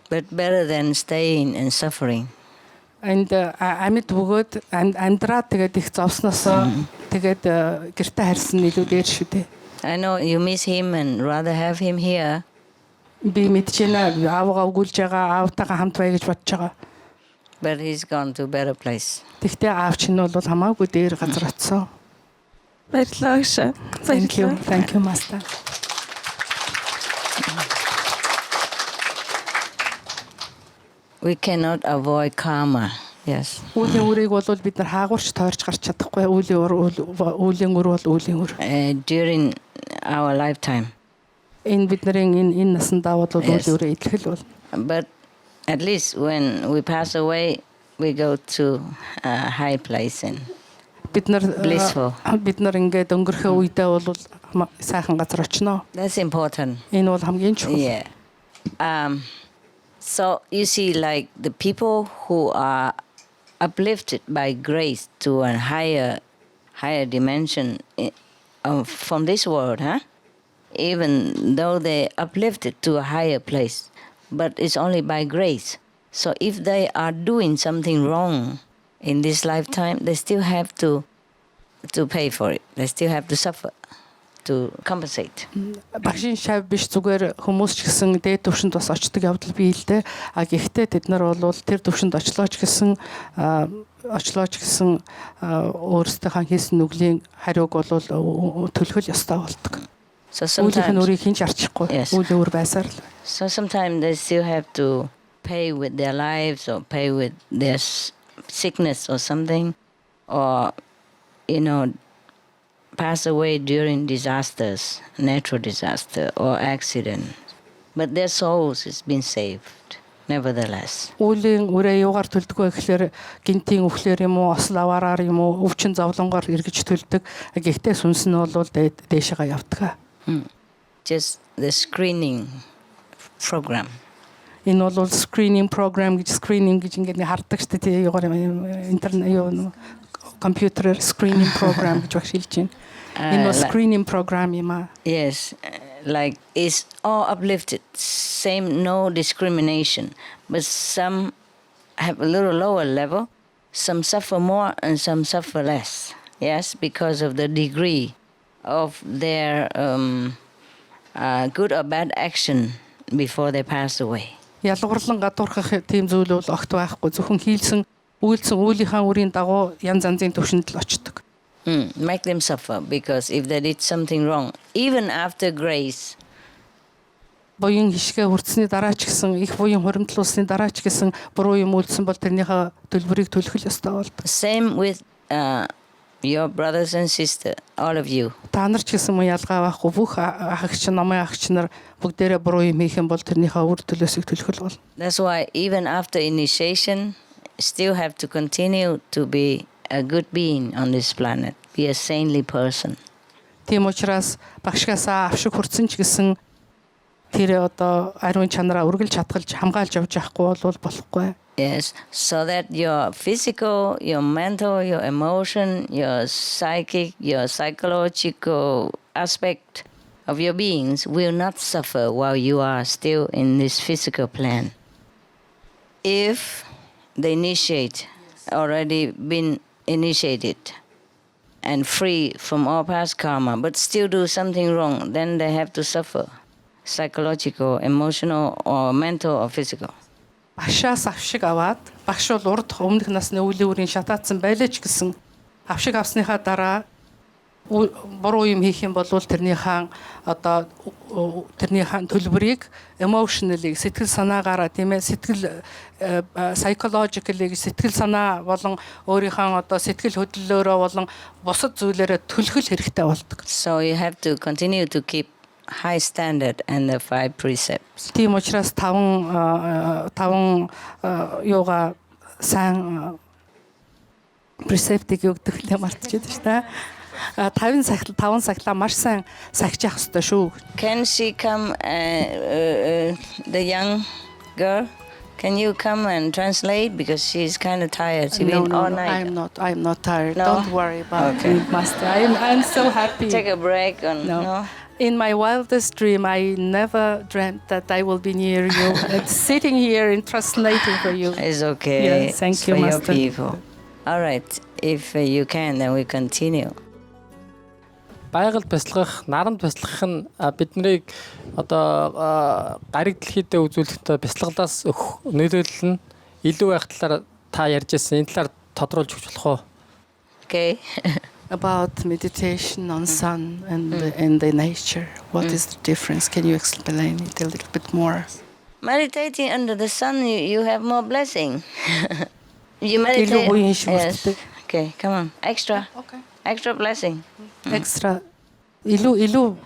But better than staying and suffering. And амьд бөгөөд амьдраад тэгээд их зовсноосоо тэгээд гэртээ харсан илүү дээр шүү дээ. I know you miss him and rather have him here. Би мэдчихэна аавгаа өгүүлж байгаа, аавтайгаа хамт бай гэж бодож байгаа. But he's gone to a better place. Тэгтээ аав чинь бол хамаагүй дээр газар очсон. Баярлалаа шээ. Thank you, master. We cannot avoid karma. Yes. Үлийн үрийг бол бид нар хаагуурч тойрч гарч чадахгүй. Үлийн үр бол үлийн үр. During our lifetime. Энэ бидний энэ насандаа бол үлийн үрээ идэл бол. But at least when we pass away, we go to a high place and blissful. Бид нар ингээд өнгөрөхөө үедээ бол сайхан газар очно. That's important. Энэ бол хамгийн чухал. Yeah. So you see, like the people who are uplifted by grace to a higher dimension from this world, even though they uplifted to a higher place, but it's only by grace. So if they are doing something wrong in this lifetime, they still have to pay for it. They still have to suffer. To compensate. Багшийн шав биш зүгээр хүмүүс ч гэсэн дээд төвшөнд бас очдог явдал бий л дээ. Гэхдээ тэд нар бол тэр төвшөнд очлооч гэсэн өөрсдийнхээ хийсэн нүглийн хариуг бол төлөх ёстой болдог. So sometimes өөрийг хинч арчихгүй. Үйл өөр байсаар л. So sometimes they still have to pay with their lives or pay with their sickness or something, or pass away during disasters, natural disaster or accident. But their souls has been saved, nevertheless. Үлийн үрээ юугаар төлдөг вэ гэхээр гинтийн өвхлөр юм уу, осол аваараар юм уу, өвчин зовлонгоор эргэж төлдөг. Гэхдээ сүнс нь бол дээшээ явдаг. Just the screening program. Энэ бол screening program гэж ингээд хардаг шүү дээ. Юугаар интернет компьютерээр screening program гэж багш хэлж байна. Энэ screening program юм аа. Yes, like it's all uplifted, same, no discrimination, but some have a little lower level, some suffer more and some suffer less. Yes, because of the degree of their good or bad action before they pass away. Ялгуурлан гадуурхах тийм зүйл бол огт байхгүй. Зөвхөн үйлсэн үйлийнхаа үрийн дагуу янз янзын төвшөнд л очдог. Make them suffer, because if they did something wrong, even after grace, буян хишгээ хүртсэний дараа ч гэсэн их буян хуримтлуулсны дараа ч гэсэн буруу юм үйлсэн бол тэрнийхээ төлбөрийг төлөх ёстой болдог. Same with your brothers and sister, all of you. Та нар ч гэсэн мөн ялгаа байхгүй. Бүх ах эгч, намын ах эгч нар бүгдээрээ буруу юм хийх юм бол тэрнийхээ үр төлөөсийг төлөх л бол. That's why even after initiation, still have to continue to be a good being on this planet, be a saintly person. Тийм учраас багшгаасаа авшиг хүртсэн ч гэсэн тэр одоо ариун чанараа үргэлж хадгалж хамгаалж явж явахгүй бол болохгүй. Yes, so that your physical, your mental, your emotion, your psychic, your psychological aspect of your beings will not suffer while you are still in this physical plane. If the initiate already been initiated and free from all past karma, but still do something wrong, then they have to suffer, psychological, emotional, or mental, or physical. Багшаас авшиг аваад багш бол урд өмнөх насны үеийн үрийн шатаацсан байлаа ч гэсэн авшиг авсныхаа дараа буруу юм хийх юм бол тэрнийхээ одоо тэрнийхээ төлбөрийг emotionally сэтгэл санаагаараа тийм ээ сэтгэл psychologically сэтгэл санаа болон өөрийнхөө одоо сэтгэл хөдлөлөөрөө болон бусад зүйлээрээ төлөх хэрэгтэй болдог. So you have to continue to keep high standard and the 5 precepts. Тийм учраас таван юугаа сайн preceptийг өгдөг л мартчихсан шүү дээ. 5 сахилаа маш сайн сахиж явах хэрэгтэй шүү. Can she come, the young girl? Can you come and translate, because she's kind of tired? She's been all night. I'm not tired. No? Don't worry about it, Master. I'm so happy. Take a break. No. In my wildest dream, I never dreamt that I will be near you, sitting here and translating for you. It's okay. Yes, thank it's you, for Master. Your people. All right. If you can, then we continue. Байгальд бясалгах, наранд бясалгах нь биднийг одоо гариг дэлхийдээ үзүүлэхдээ бясалгалаас өгөх нөлөөлөл нь илүү байх талаар та ярьж байсан. Энэ талаар тодруулж өгч болох уу? Okay. About meditation on sun and the nature. What is the difference? Can you explain it a little bit more? Meditating under the sun, you have more blessing. You meditate. Yes. Okay, come on. Extra. Okay. Extra blessing. Extra. Илүү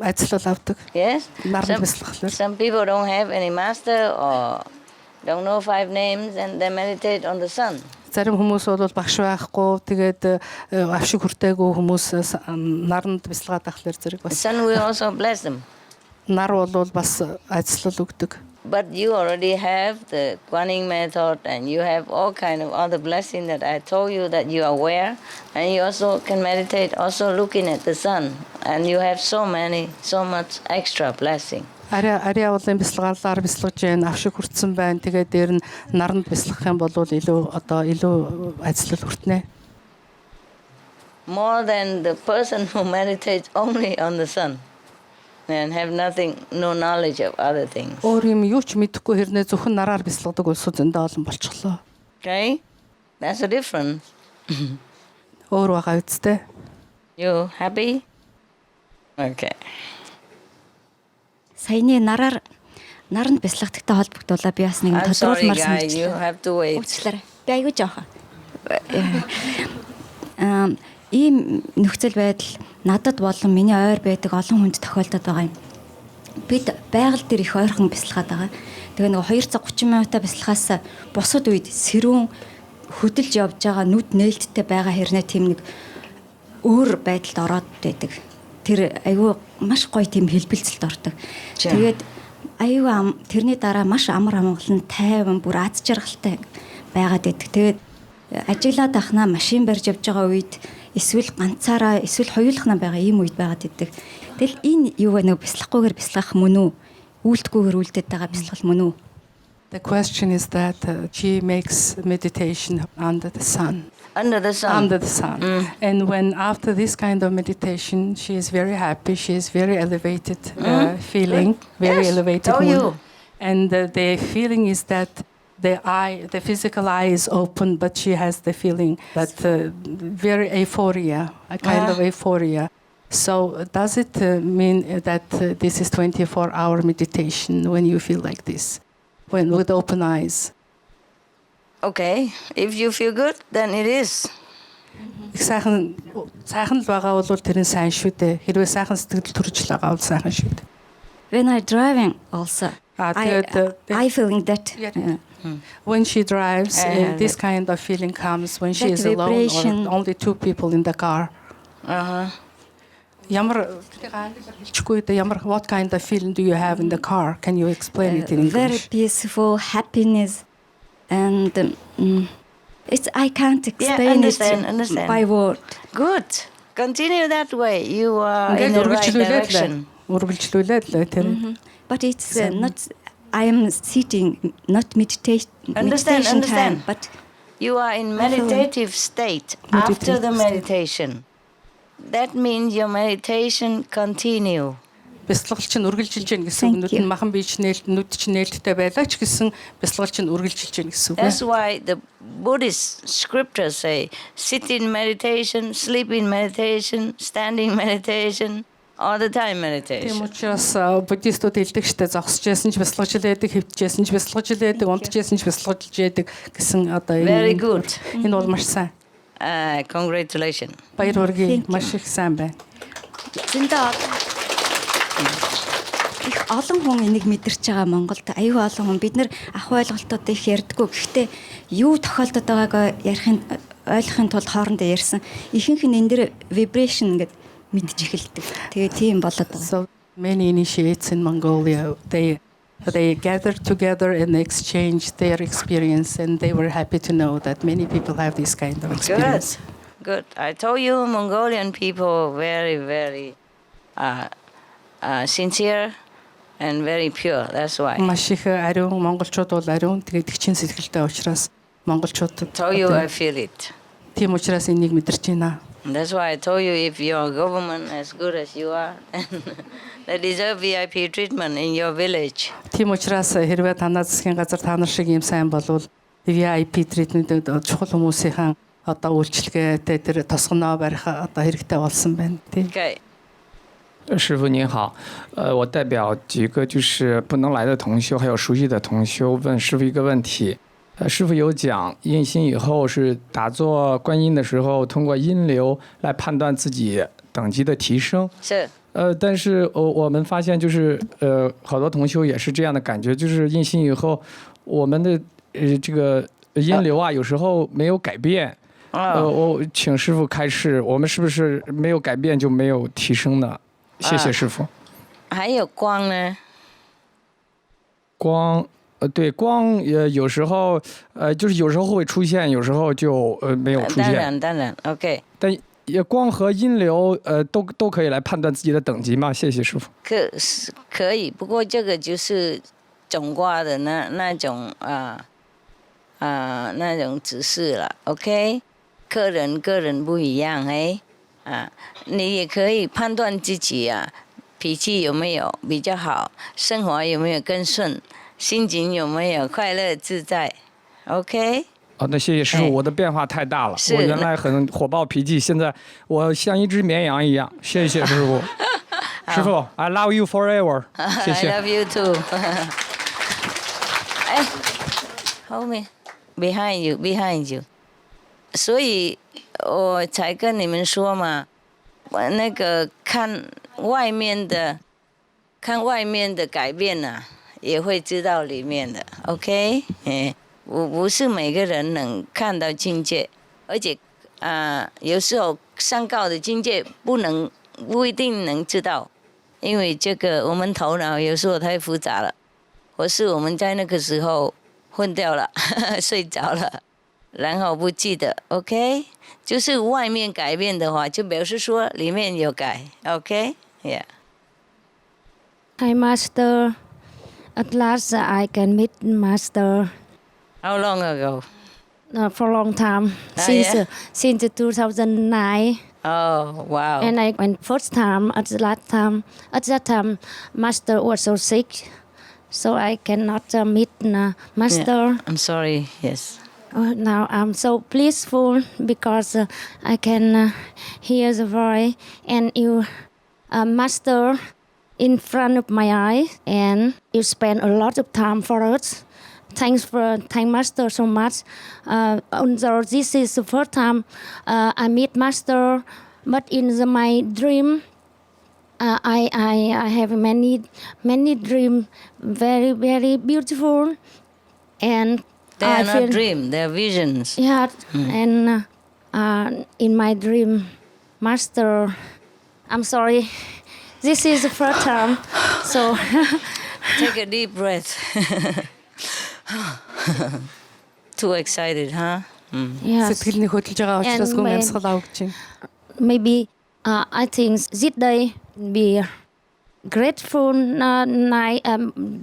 ажил авдаг. Yes. Наранд бясалгалаар. Some people don't have any master or don't know 5 names and they meditate on the sun. Зарим хүмүүс бол багш байхгүй, тэгээд авшиг хүртээгүй хүмүүс наранд бясалгаад ахлаар зэрэг бас. The sun will also bless them. Нар бол бас ажиллал өгдөг. But you already have the Guaning method, and you have all kind of other blessing that I told you that you are aware, and you also can meditate also looking at the sun, and you have so much extra blessing. Ария уулын бясалгалаар бясалгаж байна, авшиг хүртсэн байна. Тэгээд дээр нь наранд бясалгах юм бол илүү ажиллал хүртнэ. More than the person who meditates only on the sun and have no knowledge of other things. Өөр юм юу ч мэдэхгүй хэрнээ зөвхөн нараар бясалгадаг улсууд зөндөө олон болчихлоо. Okay? That's a difference. Өөр байгаа үстэй. You happy? Okay. Саяны наранд бясалгадагтай холбогдуулаад би бас нэг тодруулмаар санагдсан. You have to wait. Уучлаарай. Би айгүй жоохон. Ийм нөхцөл байдал надад болон миний ойр байдаг олон хүнд тохиолдод байгаа юм. Бид байгаль дээр их ойрхон бясалгаад байгаа. Тэгээ нэг 230 минутаа бясалгаас бусад үед сэрүүн хөдөлж явж байгаа нүд нээлттэй байгаа хэрнээ тийм нэг өөр байдалд ороод байдаг. Тэр айгүй маш гоё тийм хэлбэлцэлд ордог. Тэгээд айгүй тэрний дараа маш амар амгалан тайван бүр аз жаргалтай байгаад байдаг. Тэгээд ажиглаад ахнаа машин барьж явж байгаа үед эсвэл ганцаараа эсвэл хоёулахна байгаа ийм үед байгаад идэг. Тэгэл энэ юу нэг бяцлахгүйгээр бяцлах мөн үү? Үйлдэхгүйгээр үйлдээд байгаа бяцлал мөн үү? The question is that she makes meditation under the sun. Under the sun. Under the sun. And when after this kind of meditation, she is very happy. She is very elevated feeling, very elevated mood. And the feeling is that the physical eye is open, but she has the feeling that very euphoria, a kind of euphoria. So does it mean that this is 24-hour meditation when you feel like this, when with open eyes? Okay, if you feel good, then it is. Сайхан л байгаа бол тэр нь сайн шүү дээ. Хэрвээ сайхан сэтгэл төрж л байгаа бол сайхан шүү дээ. When I driving also, I feeling that. When she drives, this kind of feeling comes when she is alone or only two people in the car. What kind of feeling do you have in the car? Can you explain it in English? Very peaceful, happiness, and I can't explain it by word. Good. Continue that way. You are in the right direction. But it's not. I am sitting, not meditation time, but you are in meditative state after the meditation. That means your meditation continue. Бяцлал чинь үргэлжилж гэн гэсэн үг. Нүд нь махан бие чинь нүд чинь нээлттэй байлаа ч гэсэн бяцлал чинь үргэлжилж гэн гэсэн үг. That's why the Buddhist scriptures say sit in meditation, sleep in meditation, stand in meditation, all the time meditation. Тийм учраас буддистууд хэлдэг штэ зогсож яасан ч бяцлагж лээдэг, хөвтөж яасан ч бяцлагж лээдэг, унтж яасан ч бяцлагж лээдэг гэсэн одоо энэ. Very good. Энэ бол маш сайн. Congratulations. Баяр хүргэе. Маш их сайн байна. Зөндөө их олон хүн энийг мэдэрч байгаа Монголд аюу олон хүн бид нар ах ойлголтууд их ярьдггүй. Гэхдээ юу тохиолдод байгааг ярихын ойлгохын тулд хоорондоо ярьсан. Ихэнх нь энэ дэр vibration гэдэг мэдж эхэлдэг. Тэгээ тийм болоод байгаа. So many initiates in Mongolia, they gathered together and exchanged their experience, and they were happy to know that many people have this kind of experience. Good. I told you Mongolian people very, very sincere and very pure. That's why. Маш их ариун монголчууд бол ариун тэгээд их чин сэтгэлтэй учраас монголчуудад. Told you I feel it. Тийм учраас энийг мэдэрч байна. That's why I told you if your government as good as you are, they deserve VIP treatment in your village. Тийм учраас хэрвээ танаа засгийн газар та нар шиг юм сайн болвол VIP treatment-д чухал хүмүүсийн одоо үйлчлэгээтэй тэр тосгоноо барих одоо хэрэгтэй болсон байна тий. Okay. 师父您好，我代表几个就是不能来的同修，还有熟悉的同修，问师父一个问题。师父有讲，印心以后是打坐观音的时候，通过音流来判断自己等级的提升。是。但是我们发现就是好多同修也是这样的感觉，就是印心以后，我们的这个音流啊，有时候没有改变。我请师父开示，我们是不是没有改变就没有提升呢？谢谢师父。还有光呢？光，对，光也有时候就是有时候会出现，有时候就没有出现。当然 ，OK。但也光和音流都可以来判断自己的等级吗？谢谢师父。可以，不过这个就是总卦的那种那种指示了 ，OK。个人不一样你也可以判断自己脾气有没有比较好，生活有没有更顺，心情有没有快乐自在 ，OK。那谢谢师父，我的变化太大了，我原来很火爆脾气，现在我像一只绵羊一样。谢谢师父，师父 ，I love you forever。谢谢。I love you too 后面 ，behind you。所以我才跟你们说嘛，那个看外面的改变也会知道里面的 ，OK？ 我不是每个人能看到境界，而且有时候上高的境界不一定能知道，因为这个我们头脑有时候太复杂了，或是我们在那个时候昏掉了，睡着了。然后不记得 ，OK？ 就是外面改变的话，就表示说里面有改 ，OK？Yeah. Hi, Master. At last, I can meet Master. How long ago? For a long time, since 2009. Oh, wow. And I went first time at that time, Master was so sick, so I cannot meet Master. Yeah, I'm sorry, yes. Now I'm so blissful because I can hear the voice and you, Master, in front of my eyes, and you spend a lot of time for us. Thank Master so much. Although this is the first time I meet Master, but in my dream, I have many dreams, very very beautiful, and they are not dreams; they are visions. Yeah, and in my dream, Master, I'm sorry, this is the first time, so take a deep breath. Too excited, huh? Yes. Maybe I think this day be grateful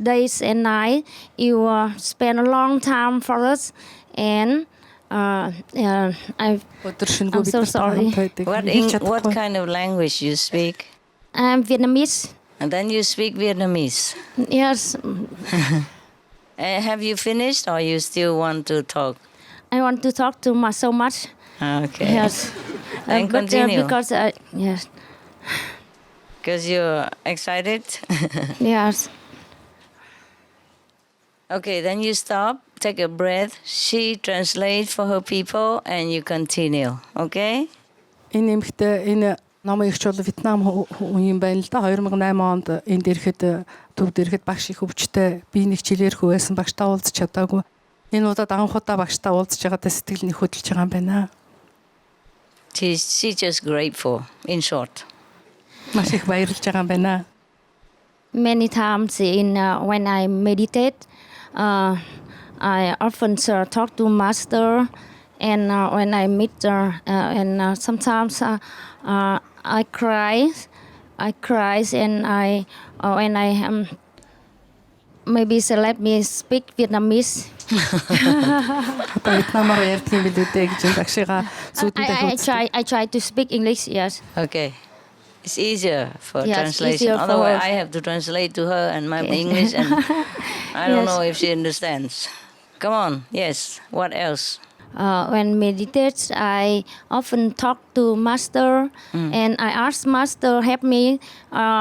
days and night. You spend a long time for us, and I'm so sorry. What kind of language you speak? Vietnamese. And then you speak Vietnamese? Yes. Have you finished, or you still want to talk? I want to talk to so much. Okay. Yes. Then continue. Because yes. Because you're excited. Yes. Okay, then you stop, take a breath. She translates for her people, and you continue. Okay? Энэ эмэгтэй намын ихч бол Вьетнам хүн юм байна л да. 2008 онд энд ирэхэд төвд ирэхэд багш их өвчтэй би нэг хичээлээрхүү байсан багштай уулзч чадаагүй. Энэ удаад анх удаа багштай уулзж байгаадаа сэтгэл нь хөдөлж байгаа юм байна. She's just grateful, in short. Маш их баярлж байгаа юм байна. Many times when I meditate, I often talk to Master, and when I meet her, and sometimes I cry, and when I maybe let me speak Vietnamese. I try to speak English. Yes. Okay. It's easier for yes, translation. Easier Otherwise, for I have to translate to her and my English, and I don't know if she understands. Come on. Yes. What else? When meditate, I often talk to Master, and I ask Master help me.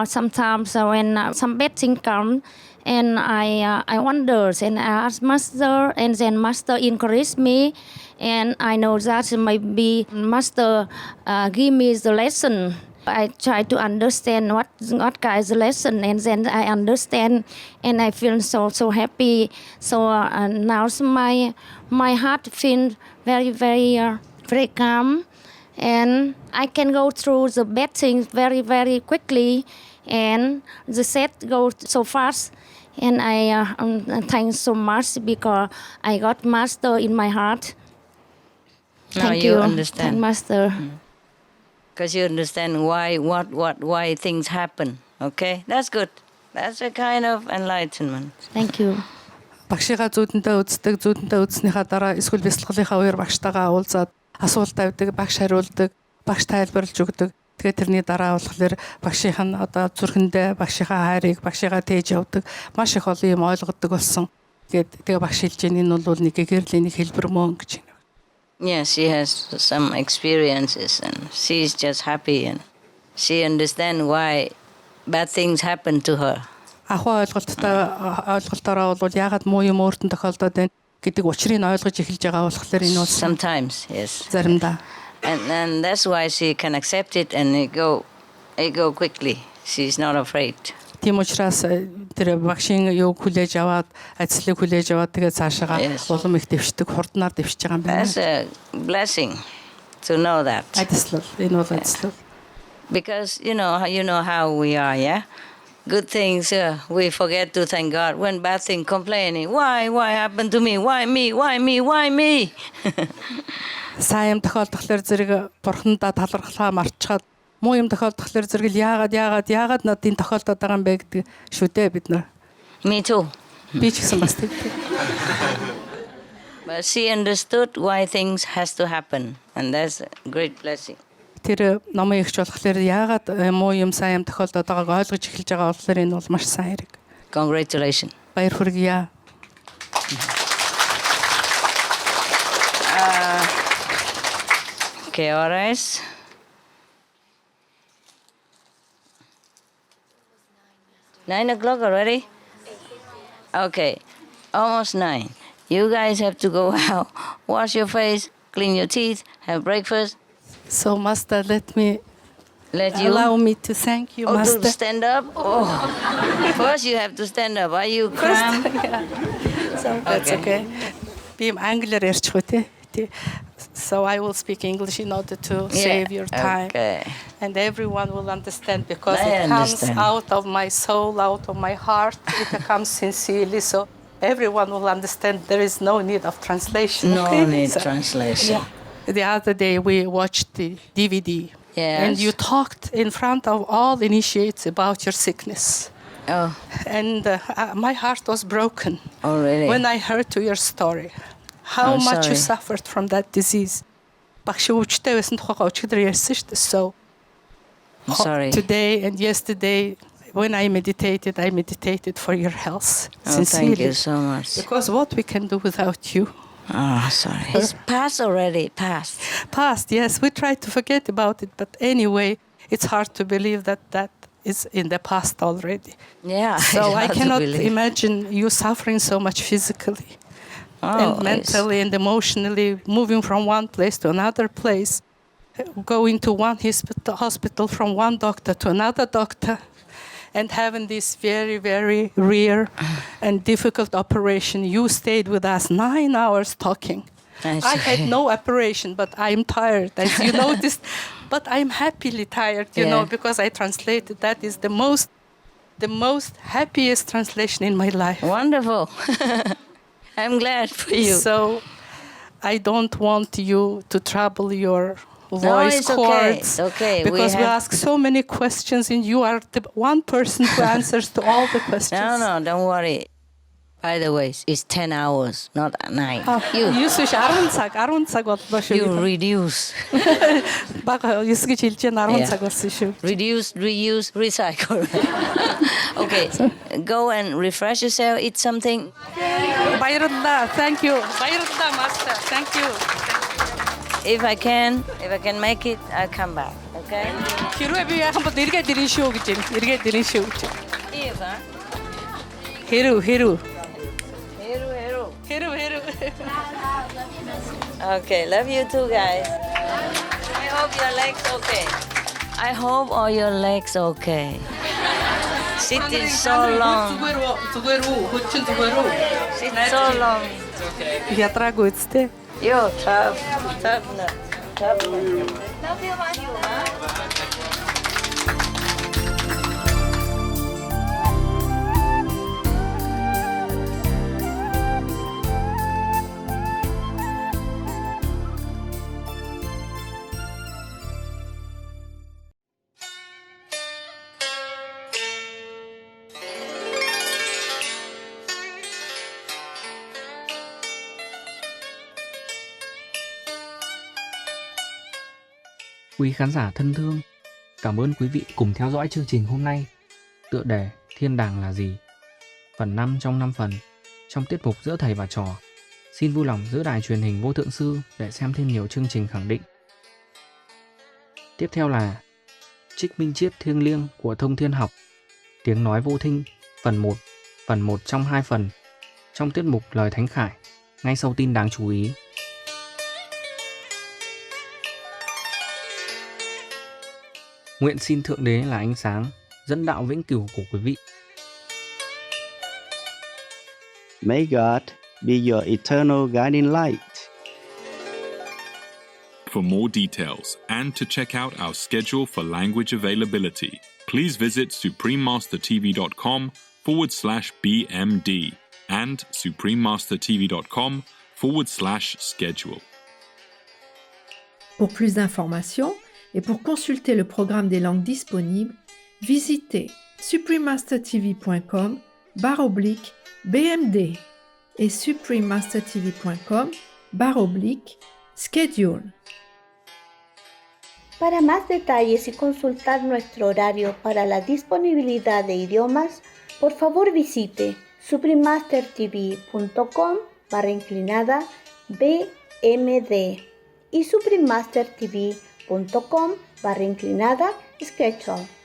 Sometimes when some bad thing come, and I wonder, and I ask Master, and then Master encourage me, and I know that maybe Master give me the lesson. I try to understand what kind of lesson, and then I understand, and I feel so happy. So now my heart feels very calm, and I can go through the bad things very quickly, and the set goes so fast. And I thank so much because I got Master in my heart. Thank you. Understand. Thank Master. Because you understand why things happen. Okay, that's good. That's a kind of enlightenment. Thank you. Багшигаа зүүдэндээ үзснийхаа дараа эсвэл бясалгалынхаа үеэр багштайгаа уулзаад асуулт тавьдаг, багш хариулдаг, багш тайлбарлаж өгдөг. Тэгээд тэрний дараа болохоор багшийнх нь одоо зүрхэндээ багшийнхаа хайрыг багшигаа тээж явдаг. Маш их олон юм ойлгодог болсон. Тэгээд багш хэлж байгаа энэ бол нэг гэрлийн нэг хэлбэр мөн гэж байна. Yes, she has some experiences, and she's just happy, and she understands why bad things happen to her. Ахаа ойлголтоороо бол яагаад муу юм өөртөө тохиолдоод байна гэдэг учрыг ойлгож эхэлж байгаа болохоор энэ бол sometimes yes. Заримдаа. And that's why she can accept it and it go quickly. She's not afraid. Тийм учраас тэр багшийн юу хүлээж аваад ажлыг хүлээж аваад тэгээд цаашаа улам их дэвшдэг хурднаар дэвшиж байгаа юм байна. That's a blessing to know that. Ажил энэ бол ажил. Because you know how we are, yeah. good things, we forget to thank God. When bad thing, complaining, why happened to me? Why me? Сайн юм тохиолдохлоор зэрэг бурхандаа талархлаа марчаад муу юм тохиолдохлоор зэрэг яагаад надад тохиолдоод байгаа юм бэ гэдэг шүү дээ бид нар. Me too. Би ч гэсэн бас тэгдэг. But she understood why things has to happen, and that's a great blessing. Тэр номын ихч болохоор яагаад муу юм сайн юм тохиолдоод байгааг ойлгож эхэлж байгаа болохоор энэ бол маш сайн хэрэг. Congratulations. Баяр хүргье. Okay, alright. Nine o'clock already? Okay, almost 9. You guys have to go out, wash your face, clean your teeth, have breakfast. So, Master, Allow me to thank you, Master. To stand up? Oh, first you have to stand up. Are you cramped? So that's okay. Би англиар ярьчих үү те. So I will speak English in order to save your time. Okay. And everyone will understand because it comes out of my soul, out of my heart. It comes sincerely. So everyone will understand there is no need of translation. No need translation. Yeah. The other day we watched the DVD. Yes. And you talked in front of all initiates about your sickness. Oh. And my heart was broken. Oh, really? When I heard your story. How much you suffered from that disease. So I'm sorry. Today and yesterday, when I meditated for your health. Oh, thank you so much. Because what we can do without you. Oh, sorry. It's past already, past. Past, yes. We try to forget about it, but anyway, it's hard to believe that is in the past already. Yeah. So I cannot imagine you suffering so much physically. And mentally and emotionally, moving from one place to another place, going to one hospital from one doctor to another doctor, and having this very, very rare and difficult operation. You stayed with us 9 hours talking. I had no operation, but I'm tired, as you noticed. But I'm happily tired, you know, because I translated. That is the most happiest translation in my life. Wonderful. I'm glad for you. So I don't want you to trouble your voice cords. Okay. Because we ask so many questions and you are the one person who answers to all the questions. No, don't worry. By the way, it's 10 hours, not 9. You reduce. Reduce, reuse, recycle. Okay, go and refresh yourself, eat something. Thank you. Master. Thank you. If I can make it, I'll come back. Okay? Hiru. Okay, love you too, guys. I hope your legs okay. I hope all your legs okay. Sitting so long. Sit so long. Я трагуюсь, ты? Yo, tough. Love you, Quý khán giả thân thương, cảm ơn quý vị cùng theo dõi chương trình hôm nay. Tựa đề Thiên đàng là gì? Phần 5 trong 5 phần trong tiết mục Giữa thầy và trò. Xin vui lòng giữ đài truyền hình Vô Thượng Sư để xem thêm nhiều chương trình khẳng định. Tiếp theo là Trích Minh Triết thiêng liêng của Thông Thiên Học, Tiếng nói vô thinh, phần 1, phần 1 trong 2 phần trong tiết mục Lời Thánh Khải, ngay sau tin đáng chú ý. Nguyện xin Thượng Đế là ánh sáng, dẫn đạo vĩnh cửu của quý vị. May God be your eternal guiding light. For more details and to check out our schedule for language availability, please visit suprememastertv.com/BMD and suprememastertv.com/schedule. Pour plus d'informations et pour consulter le programme des langues disponibles, visitez suprememastertv.com/BMD et suprememastertv.com/schedule. Para más detalles y consultar nuestro horario para la disponibilidad de idiomas, por favor visite suprememastertv.com/BMD y suprememastertv.com/schedule.